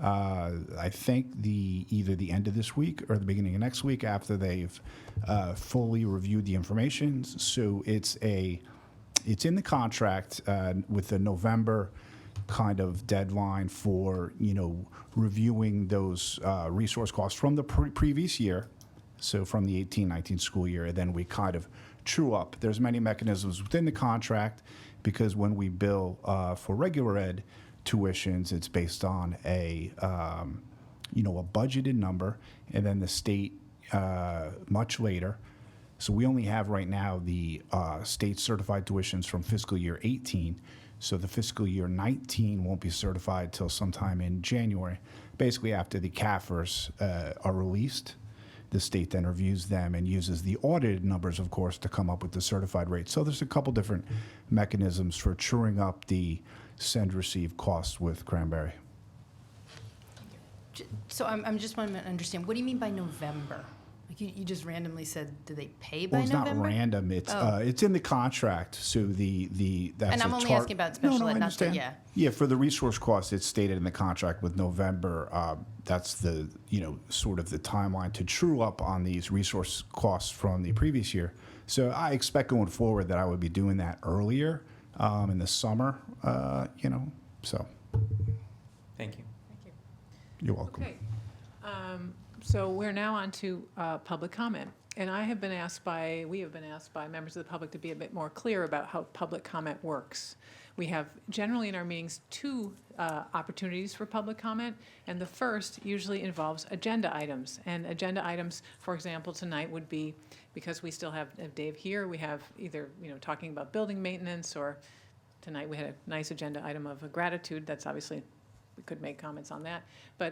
I think either the end of this week or the beginning of next week, after they've fully reviewed the information. So it's in the contract with the November kind of deadline for reviewing those resource costs from the previous year. So from the 18-19 school year, and then we kind of true up. There's many mechanisms within the contract, because when we bill for regular ed tuitions, it's based on a budgeted number, and then the state much later. So we only have right now the state certified tuitions from fiscal year 18. So the fiscal year 19 won't be certified till sometime in January. Basically, after the CAFRs are released, the state then reviews them and uses the audited numbers, of course, to come up with the certified rate. So there's a couple different mechanisms for truing up the send-receive costs with Cranberry. So I'm just wanting to understand, what do you mean by November? Like you just randomly said, do they pay by Well, it's November? not random. It's in the contract. So that's And I'm only asking about special ed, not the, yeah. Yeah, for the resource costs, it's stated in the contract with November. That's the sort of the timeline to true up on these resource costs from the previous year. So I expect going forward that I would be doing that earlier in the summer. So Thank you. you're welcome. Okay. So we're now on to public comment. And we have been asked by members of the public to be a bit more clear about how public comment works. We have generally in our meetings 2 opportunities for public comment, and the first usually involves agenda items. And agenda items, for example, tonight would be, because we still have Dave here, we have either talking about building maintenance, or tonight we had a nice agenda item of gratitude. That's obviously, we could make comments on that,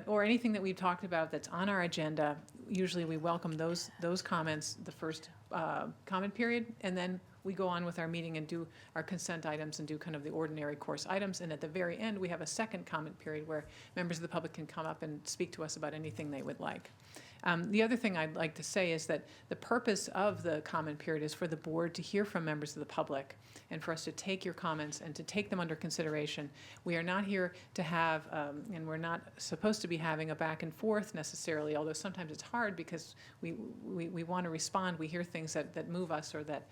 or anything that we've talked about that's on our agenda. Usually we welcome those comments the first comment period, and then we go on with our meeting and do our consent items and do kind of the ordinary course items. And at the very end, we have a second comment period where members of the public can come up and speak to us about anything they would like. The other thing I'd like to say is that the purpose of the comment period is for the board to hear from members of the public and for us to take your comments and to take them under consideration. We are not here to have, and we're not supposed to be having a back and forth necessarily, although sometimes it's hard because we want to respond. We hear things that move us or that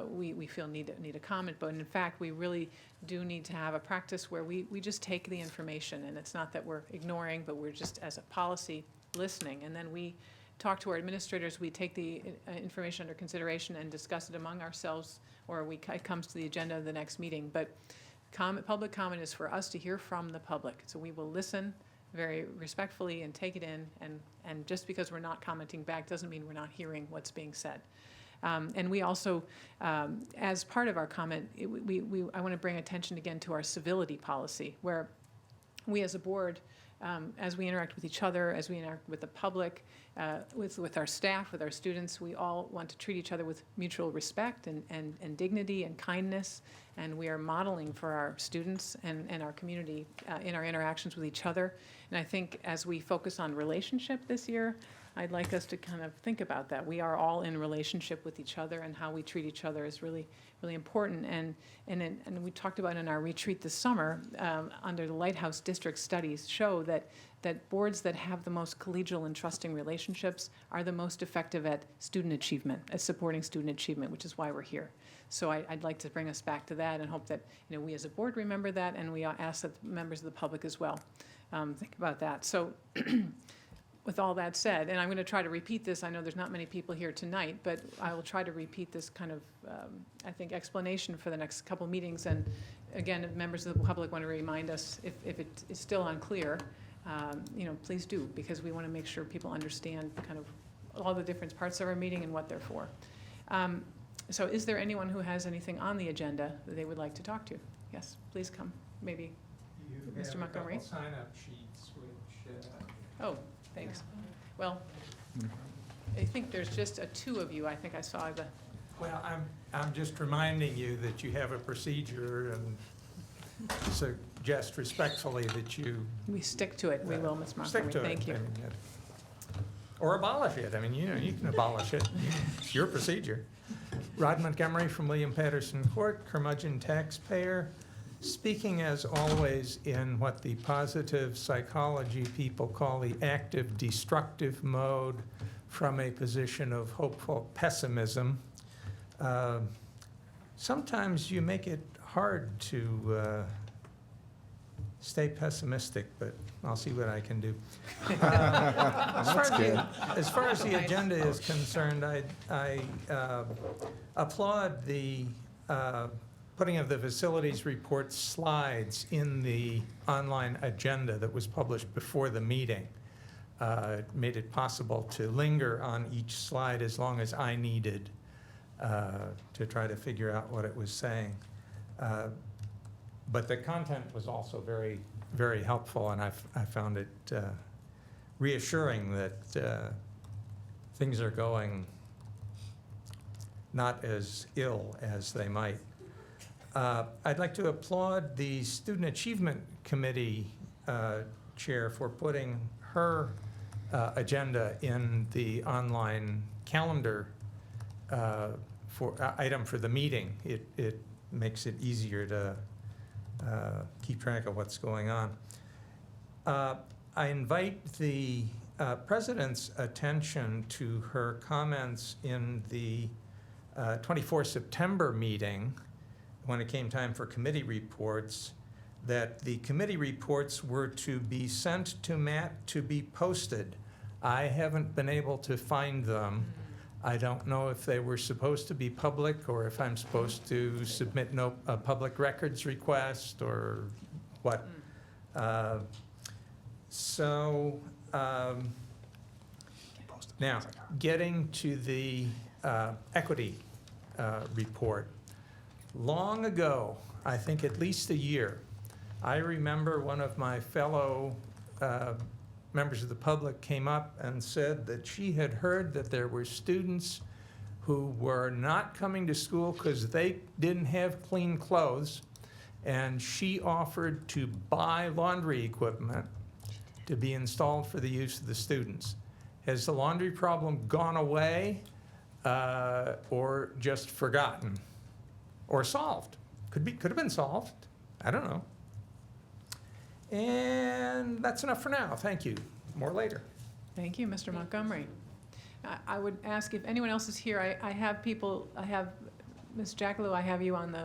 we feel need a comment. But in fact, we really do need to have a practice where we just take the information, and it's not that we're ignoring, but we're just, as a policy, listening. And then we talk to our administrators, we take the information under consideration and discuss it among ourselves, or it comes to the agenda of the next meeting. But public comment is for us to hear from the public. So we will listen very respectfully and take it in, and just because we're not commenting back doesn't mean we're not hearing what's being said. And we also, as part of our comment, I want to bring attention again to our civility policy, where we as a board, as we interact with each other, as we interact with the public, with our staff, with our students, we all want to treat each other with mutual respect and dignity and kindness. And we are modeling for our students and our community in our interactions with each other. And I think as we focus on relationship this year, I'd like us to kind of think about that. We are all in relationship with each other, and how we treat each other is really, really important. And we talked about in our retreat this summer, under the Lighthouse District studies show that boards that have the most collegial and trusting relationships are the most effective at student achievement, at supporting student achievement, which is why we're here. So I'd like to bring us back to that and hope that we as a board remember that, and we ask that members of the public as well think about that. So with all that said, and I'm going to try to repeat this, I know there's not many people here tonight, but I will try to repeat this kind of, I think, explanation for the next couple meetings. And again, if members of the public want to remind us if it is still unclear, please do, because we want to make sure people understand kind of all the different parts of our meeting and what they're for. So is there anyone who has anything on the agenda that they would like to talk to? Yes, please come. Maybe Mr. Montgomery? You have a couple sign-up sheets, which... Oh, thanks. Well, I think there's just two of you. I think I saw the... Well, I'm just reminding you that you have a procedure, and suggest respectfully that you... We stick to it. We will, Ms. Montgomery. Stick to Thank it. you. Or abolish it. I mean, you can abolish it. It's your procedure. Rod Montgomery from William Patterson Court, curmudgeon taxpayer, speaking as always in what the positive psychology people call the active destructive mode from a position of hopeful pessimism. Sometimes you make it hard to stay pessimistic, but I'll see what I can do. As far as the agenda is concerned, I applaud the putting of the facilities report slides in the online agenda that was published before the meeting. It made it possible to linger on each slide as long as I needed to try to figure out what it was saying. But the content was also very, very helpful, and I found it reassuring that things are going not as ill as they might. I'd like to applaud the Student Achievement Committee chair for putting her agenda in the online calendar item for the meeting. It makes it easier to keep track of what's going on. I invite the President's attention to her comments in the 24 September meeting when it came time for committee reports, that the committee reports were to be sent to Matt to be posted. I haven't been able to find them. I don't know if they were supposed to be public or if I'm supposed to submit a public records request or what. Now, getting to the equity report. Long ago, I think at least a year, I remember one of my fellow members of the public came up and said that she had heard that there were students who were not coming to school because they didn't have clean clothes, and she offered to buy laundry equipment to be installed for the use of the students. Has the laundry problem gone away or just forgotten or solved? Could have been solved. I don't know. And that's enough for now. Thank you. More later. Thank you, Mr. Montgomery. I would ask if anyone else is here. I have people. I have Ms. Jackalou. I have you on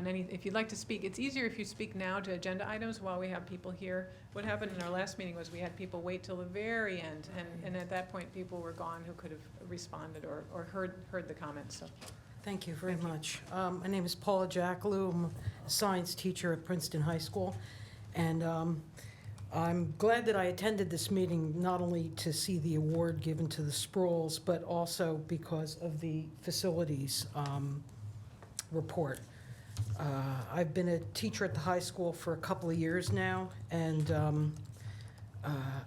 any. If you'd like to speak, it's easier if you speak now to agenda items while we have people here. What happened in our last meeting was we had people wait till the very end, and at that point, people were gone who could have responded or heard the comments. So. Thank you very much. My name is Paula Jackalou. I'm a science teacher at Princeton High School. And I'm glad that I attended this meeting, not only to see the award given to the Sprouls, but also because of the facilities report. I've been a teacher at the high school for a couple of years now, and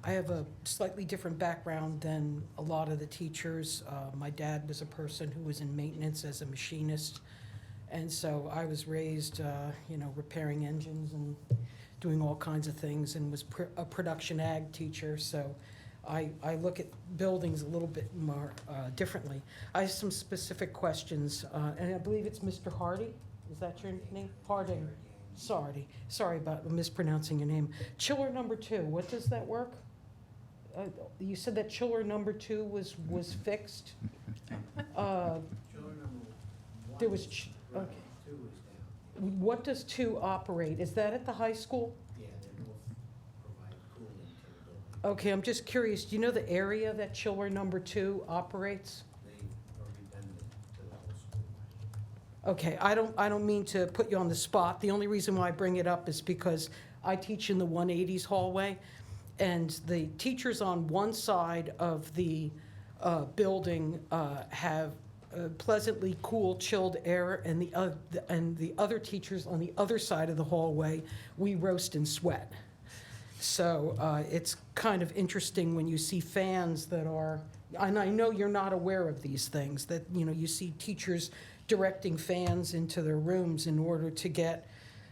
I have a slightly different background than a lot of the teachers. My dad was a person who was in maintenance as a machinist, and so I was raised, repairing engines and doing all kinds of things, and was a production ag teacher. So I look at buildings a little bit more differently. I have some specific questions, and I believe it's Mr. Hardy. Is that your name? Harding. Sorry about mispronouncing your name. Chiller number 2, what does that work? You said that chiller number 2 was fixed? There was, okay. What does 2 operate? Is that at the high school? Yeah, they both provide cooling to the building. Okay, I'm just curious, do you know the area that chiller number 2 operates? They are redundant to the whole school. Okay, I don't mean to put you on the spot. The only reason why I bring it up is because I teach in the 180s hallway, and the teachers on one side of the building have pleasantly cool, chilled air, and the other teachers on the other side of the hallway, we roast and sweat. So it's kind of interesting when you see fans that are, and I know you're not aware of these things, that you see teachers directing fans into their rooms in order to get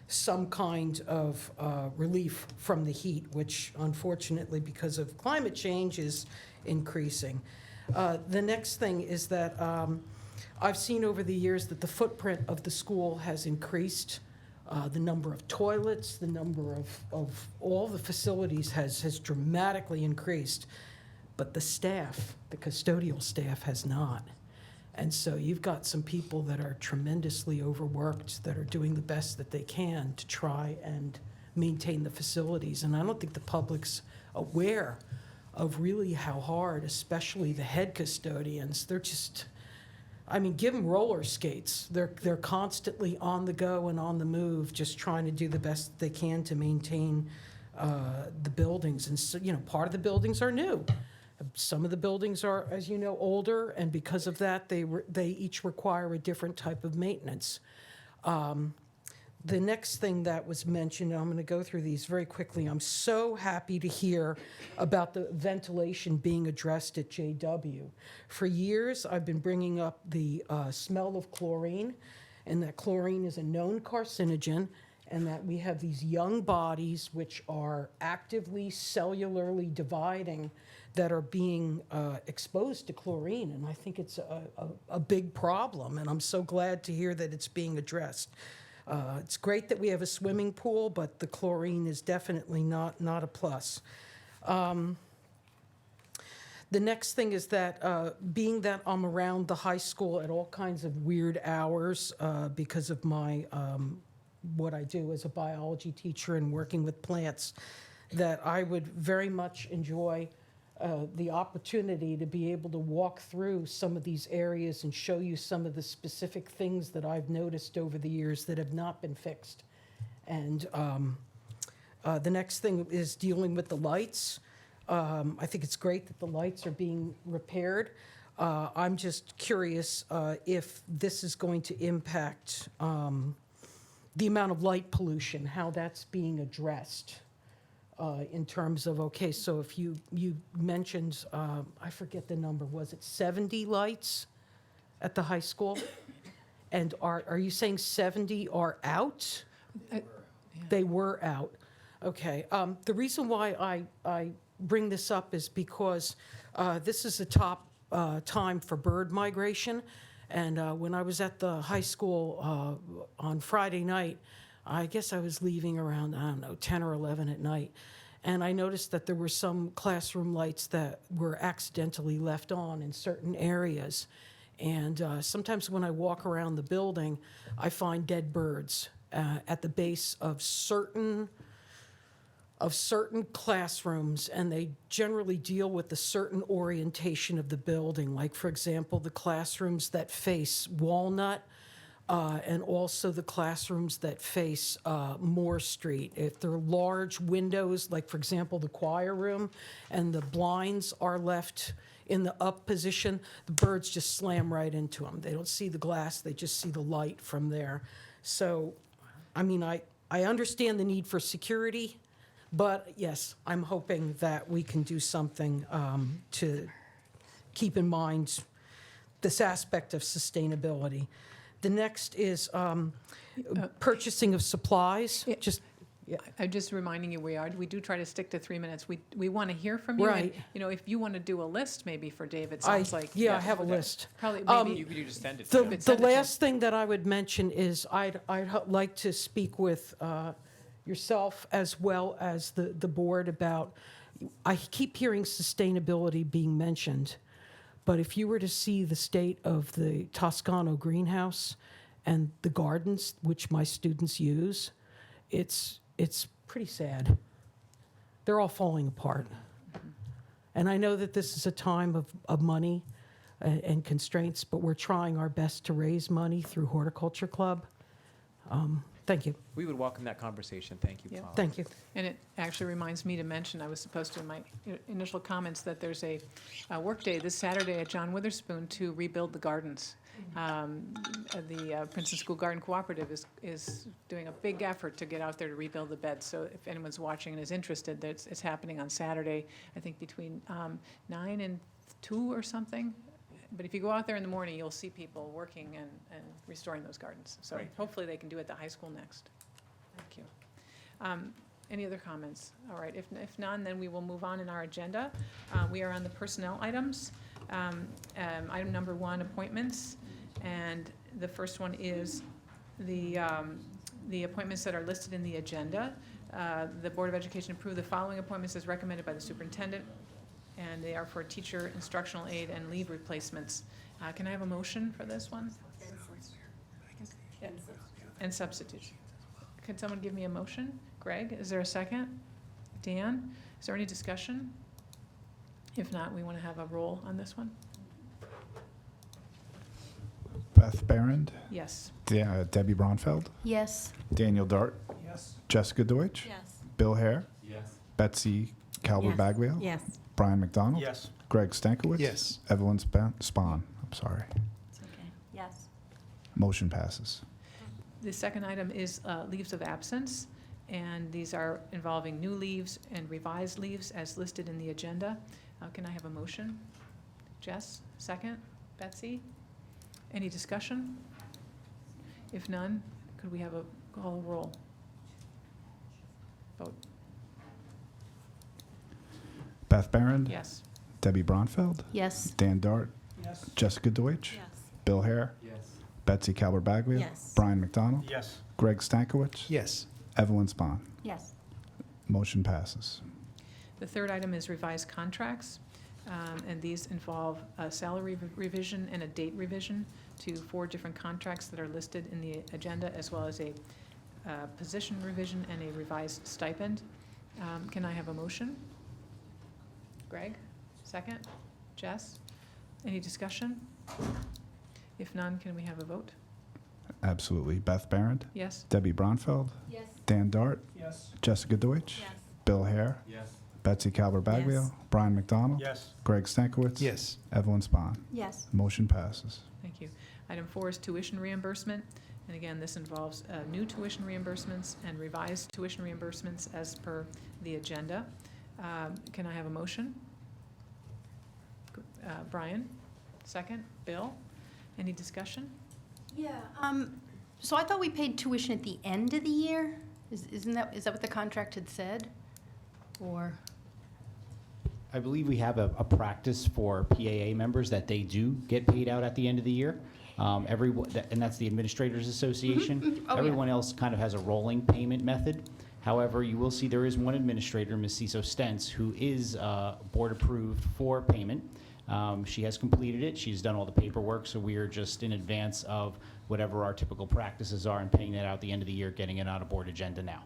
some kind of relief from the heat, which unfortunately, because of climate change, is increasing. The next thing is that I've seen over the years that the footprint of the school has increased. The number of toilets, the number of all the facilities has dramatically increased. But the staff, the custodial staff, has not. And so you've got some people that are tremendously overworked, that are doing the best that they can to try and maintain the facilities. And I don't think the public's aware of really how hard, especially the head custodians, they're just, give them roller skates. They're constantly on the go and on the move, just trying to do the best they can to maintain the buildings. And so, part of the buildings are new. Some of the buildings are, as you know, older, and because of that, they each require a different type of maintenance. The next thing that was mentioned, and I'm going to go through these very quickly. I'm so happy to hear about the ventilation being addressed at JW. For years, I've been bringing up the smell of chlorine, and that chlorine is a known carcinogen, and that we have these young bodies which are actively cellularly dividing that are being exposed to chlorine, and I think it's a big problem, and I'm so glad to hear that it's being addressed. It's great that we have a swimming pool, but the chlorine is definitely not a plus. The next thing is that being that I'm around the high school at all kinds of weird hours because of my what I do as a biology teacher and working with plants, that I would very much enjoy the opportunity to be able to walk through some of these areas and show you some of the specific things that I've noticed over the years that have not been fixed. And the next thing is dealing with the lights. I think it's great that the lights are being repaired. I'm just curious if this is going to impact the amount of light pollution, how that's being addressed. In terms of, okay, so if you mentioned, I forget the number, was it 70 lights at the high school? And are you saying 70 are out? They were out. Okay. The reason why I bring this up is because this is a top time for bird migration. And when I was at the high school on Friday night, I guess I was leaving around, 10 or 11 at night. And I noticed that there were some classroom lights that were accidentally left on in certain areas. And sometimes when I walk around the building, I find dead birds at the base of certain classrooms, and they generally deal with a certain orientation of the building. Like, for example, the classrooms that face Walnut, and also the classrooms that face Moore Street. If they're large windows, like, for example, the choir room, and the blinds are left in the up position, the birds just slam right into them. They don't see the glass, they just see the light from there. So, I understand the need for security, but yes, I'm hoping that we can do something to keep in mind this aspect of sustainability. The next is purchasing of supplies. I'm just reminding you, we do try to stick to 3 minutes. We want to hear from you. Right. And, you know, if you want to do a list maybe for David, sounds like. Yeah, I have a okay. list. Probably, You could just send it to The, him. Good, the send it to him. last thing that I would mention is I'd like to speak with yourself as well as the board about, I keep hearing sustainability being mentioned, but if you were to see the state of the Toscano greenhouse and the gardens, which my students use, it's pretty sad. They're all falling apart. And I know that this is a time of money and constraints, but we're trying our best to raise money through Horticulture Club. Thank you. We would welcome that conversation. Thank you, Yeah. Paula. Thank you. And it actually reminds me to mention, I was supposed to in my initial comments, that there's a work day this Saturday at John Witherspoon to rebuild the gardens. The Princeton School Garden Cooperative is doing a big effort to get out there to rebuild the beds. So if anyone's watching and is interested, it's happening on Saturday, I think between 9 and 2 or something. But if you go out there in the morning, you'll see people working and restoring those gardens. So Great. hopefully they can do it at the high school next. Thank you. Any other comments? All right, if none, then we will move on in our agenda. We are on the personnel items. Item number 1, appointments. And the first one is the appointments that are listed in the agenda. The Board of Education approved the following appointments as recommended by the superintendent, and they are for teacher, instructional aid, and leave replacements. Can I have a motion for this one? Yeah. And substitutes. Can someone give me a motion? Greg, is there a second? Dan, is there any discussion? If not, we want to have a roll on this one. Beth Barrand, Yes. Debbie Bronfeld, Yes. Daniel Dart, Yes. Jessica Deutsch, Yes. Bill Hare, Yes. Betsy Calvert-Baglio, Yes. Brian McDonald, Yes. Greg Stankiewicz, Yes. Evelyn Spahn. I'm sorry. It's okay. Yes. Motion passes. The second item is leaves of absence, and these are involving new leaves and revised leaves as listed in the agenda. Can I have a motion? Jess, second. Betsy? Any discussion? If none, could we have a call a roll? Vote. Beth Barrand, Yes. Debbie Bronfeld, Yes. Dan Dart, Yes. Jessica Deutsch, Yes. Bill Hare, Yes. Betsy Calvert-Baglio, Yes. Brian McDonald, Yes. Greg Stankiewicz, Yes. Evelyn Spahn. Yes. Motion passes. The third item is revised contracts, and these involve a salary revision and a date revision to 4 different contracts that are listed in the agenda, as well as a position revision and a revised stipend. Can I have a motion? Greg, second. Jess, any discussion? If none, can we have a vote? Absolutely. Beth Barrand, Yes? Debbie Bronfeld, Yes. Dan Dart, Yes. Jessica Deutsch, Yes. Bill Hare, Yes. Betsy Calvert-Baglio, Yes. Brian McDonald, Yes. Greg Stankiewicz, Yes. Evelyn Spahn. Yes. Motion passes. Thank you. Item 4 is tuition reimbursement. And again, this involves new tuition reimbursements and revised tuition reimbursements as per the agenda. Can I have a motion? Brian, second. Bill, any discussion? Yeah. So I thought we paid tuition at the end of the year? Is that what the contract had said? Or? I believe we have a practice for PAA members that they do get paid out at the end of the year. And that's the Administrators Association. Oh, yeah. Everyone else kind of has a rolling payment method. However, you will see there is one administrator, Ms. Ciso Stentz, who is board approved for payment. She has completed it. She's done all the paperwork, so we are just in advance of whatever our typical practices are and paying that out at the end of the year, getting it on a board agenda now.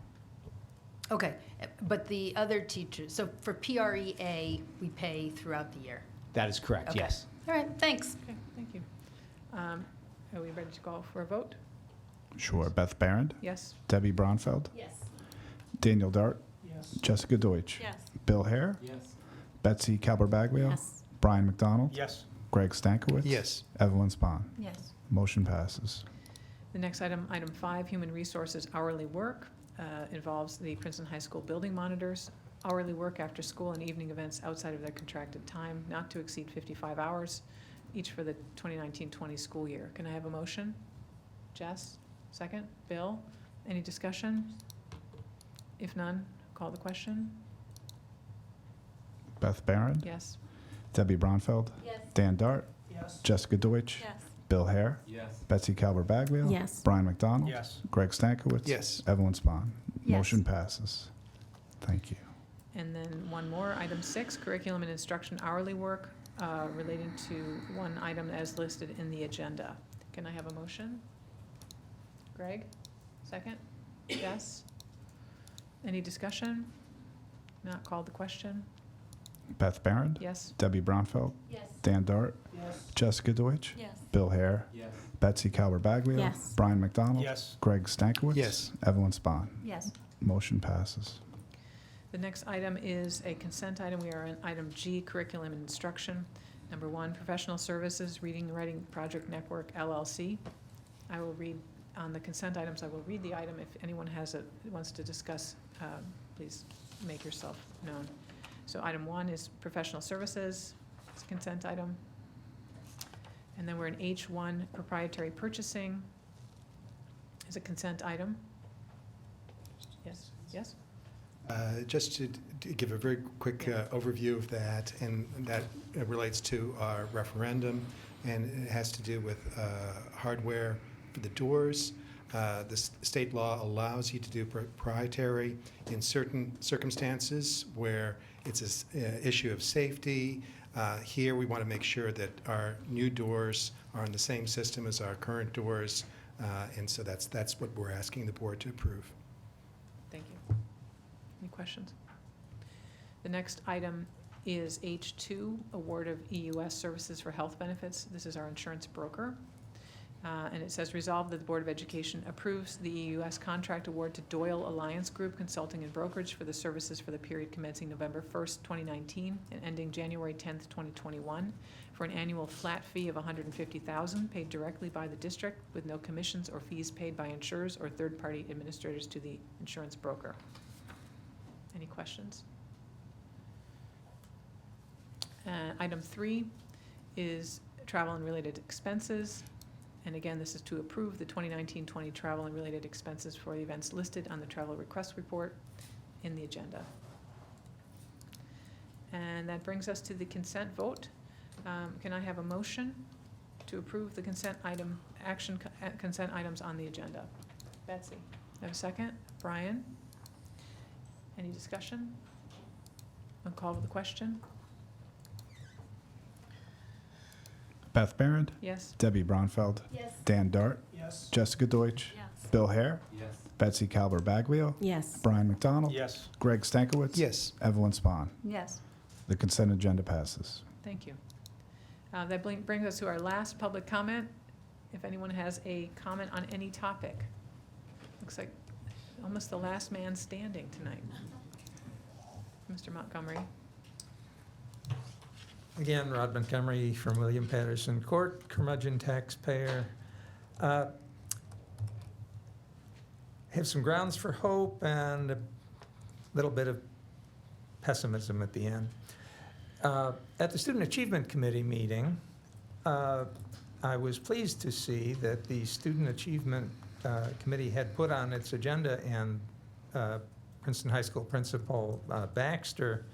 Okay, but the other teachers, so for PREA, we pay throughout the year? That is correct, Okay. yes. All right, thanks. Okay, thank you. Are we ready to call for a vote? Sure. Beth Barrand, Yes? Debbie Bronfeld, Yes. Daniel Dart, Yes. Jessica Deutsch, Yes. Bill Hare, Yes. Betsy Calvert-Baglio, Yes. Brian McDonald, Yes. Greg Stankiewicz, Yes. Evelyn Spahn. Yes. Motion passes. The next item, item 5, human resources hourly work, involves the Princeton High School building monitors, hourly work after school and evening events outside of their contracted time, not to exceed 55 hours, each for the 2019-20 school year. Can I have a motion? Jess, second. Bill, any discussion? If none, call the question. Beth Barron? Yes. Debbie Bronfeld? Yes. Dan Dart? Yes. Jessica Deutsch? Yes. Bill Hare? Yes. Betsy Calver-Baglio? Yes. Brian McDonald? Yes. Greg Stankiewicz? Yes. Evelyn Spahn? Yes. Motion passes. Thank you. And then one more, item 6, curriculum and instruction hourly work relating to one item as listed in the agenda. Can I have a motion? Greg, second? Yes? Any discussion? Not called the question? Beth Barron? Yes? Debbie Bronfeld? Yes. Dan Dart? Yes. Jessica Deutsch? Yes. Bill Hare? Yes. Betsy Calver-Baglio? Yes. Brian McDonald? Yes. Greg Stankiewicz? Yes. Evelyn Spahn? Yes. Motion passes. The next item is a consent item. We are on item G, curriculum and instruction. Number 1, professional services, Reading and Writing Project Network, LLC. I will read, on the consent items, I will read the item. If anyone wants to discuss, please make yourself known. So item 1 is professional services. It's a consent item. And then we're in H1, proprietary purchasing is a consent item. Yes, yes? Just to give a very quick overview of that, and that relates to our referendum, and it has to do with hardware for the doors. The state law allows you to do proprietary in certain circumstances where it's an issue of safety. Here, we want to make sure that our new doors are in the same system as our current doors, and so that's what we're asking the board to approve. Thank you. Any questions? The next item is H2, award of EUS services for health benefits. This is our insurance broker. And it says, resolved that the Board of Education approves the EUS contract award to Doyle Alliance Group Consulting and Brokerage for the services for the period commencing November 1st, 2019 and ending January 10th, 2021 for an annual flat fee of $150,000 paid directly by the district with no commissions or fees paid by insurers or third-party administrators to the insurance broker. Any questions? Item 3 is travel and related expenses. And again, this is to approve the 2019-20 travel and related expenses for the events listed on the travel request report in the agenda. And that brings us to the consent vote. Can I have a motion to approve the consent consent items on the agenda? Betsy, have a second? Brian? Any discussion? I'll call to the question. Beth Barron? Yes? Debbie Bronfeld? Yes. Dan Dart? Yes. Jessica Deutsch? Yes. Bill Hare? Yes. Betsy Calver-Baglio? Yes. Brian McDonald? Yes. Greg Stankiewicz? Yes. Evelyn Spahn? Yes. The consent agenda passes. Thank you. That brings us to our last public comment. If anyone has a comment on any topic. Looks like almost the last man standing tonight. Mr. Montgomery. Again, Rod Montgomery from William Patterson Court, curmudgeon taxpayer. Have some grounds for hope and a little bit of pessimism at the end. At the Student Achievement Committee meeting, I was pleased to see that the Student Achievement Committee had put on its agenda, and Princeton High School Principal Baxter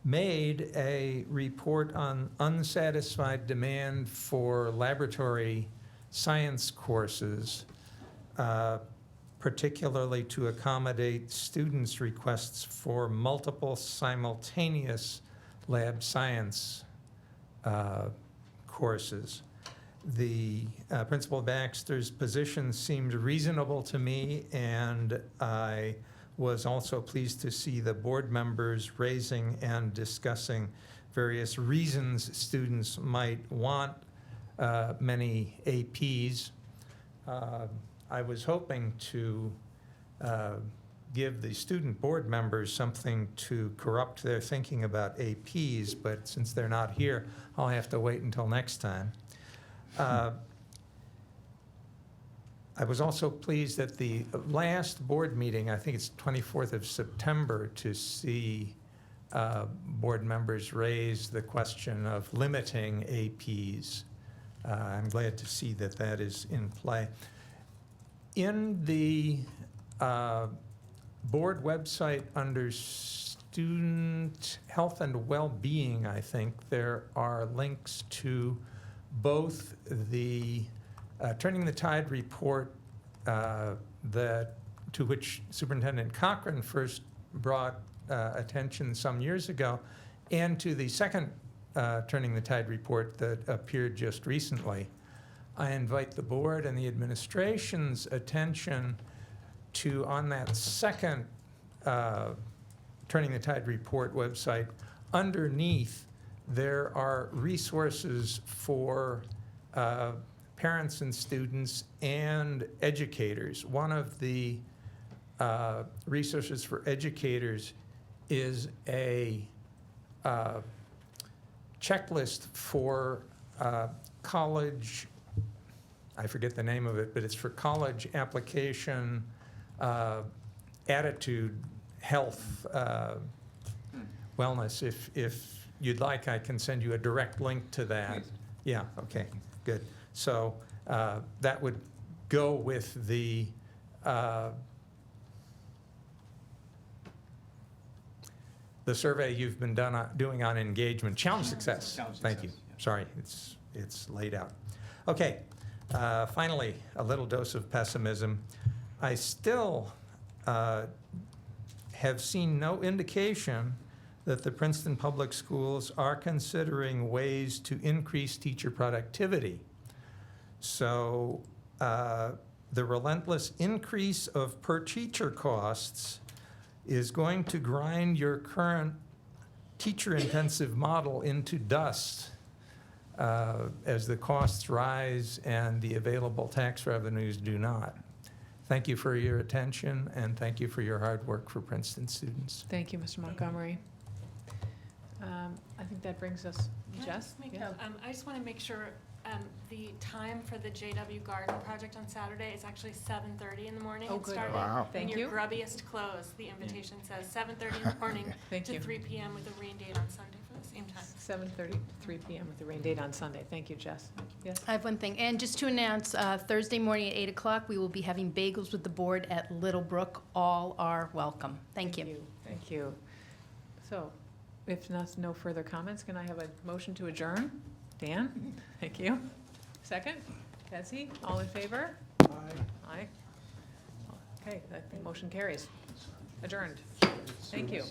made a report on unsatisfied demand for laboratory science courses, particularly to accommodate students' requests for multiple simultaneous lab science courses. The Principal Baxter's position seemed reasonable to me, and I was also pleased to see the board members raising and discussing various reasons students might want many APs. I was hoping to give the student board members something to corrupt their thinking about APs, but since they're not here, I'll have to wait until next time. I was also pleased at the last board meeting, I think it's 24th of September, to see board members raise the question of limiting APs. I'm glad to see that that is in play. In the board website under student health and well-being, I think, there are links to both the Turning the Tide report to which Superintendent Cochran first brought attention some years ago, and to the second Turning the Tide report that appeared just recently. I invite the board and the administration's attention to, on that second Turning the Tide report website, underneath there are resources for parents and students and educators. One of the resources for educators is a checklist for college, I forget the name of it, but it's for college application, attitude, health, wellness. If you'd like, I can send you a direct link to that. Yeah, okay, good. So that would go with the survey you've been doing on engagement, challenge success. Thank you. Sorry, it's laid out. Okay, finally, a little dose of pessimism. I still have seen no indication that the Princeton Public Schools are considering ways to increase teacher productivity. So the relentless increase of per teacher costs is going to grind your current teacher-intensive model into dust as the costs rise and the available tax revenues do not. Thank you for your attention, and thank you for your hard work for Princeton students. Thank you, Mr. Montgomery. I think that brings us, Can I Jess? just make Yeah. I just want to make sure the time for the JW Garden project on Saturday is actually 7:30 in the morning. Oh, It's good. starting. Wow. In Thank your you. grubbiest clothes, the invitation says 7:30 in the morning Thank to you. 3 p.m. with a rain date on Sunday for the same time. 7:30, 3 p.m. with the rain date on Sunday. Thank you, Jess. Yes? I have one thing, and just to announce, Thursday morning at 8 o'clock, we will be having bagels with the board at Little Brook. All are welcome. Thank you. Thank you. So, if no further comments, can I have a motion to adjourn? Dan? Thank you. Second? Betsy? All in favor? Aye. Okay, that motion carries. Adjourned. Thank you.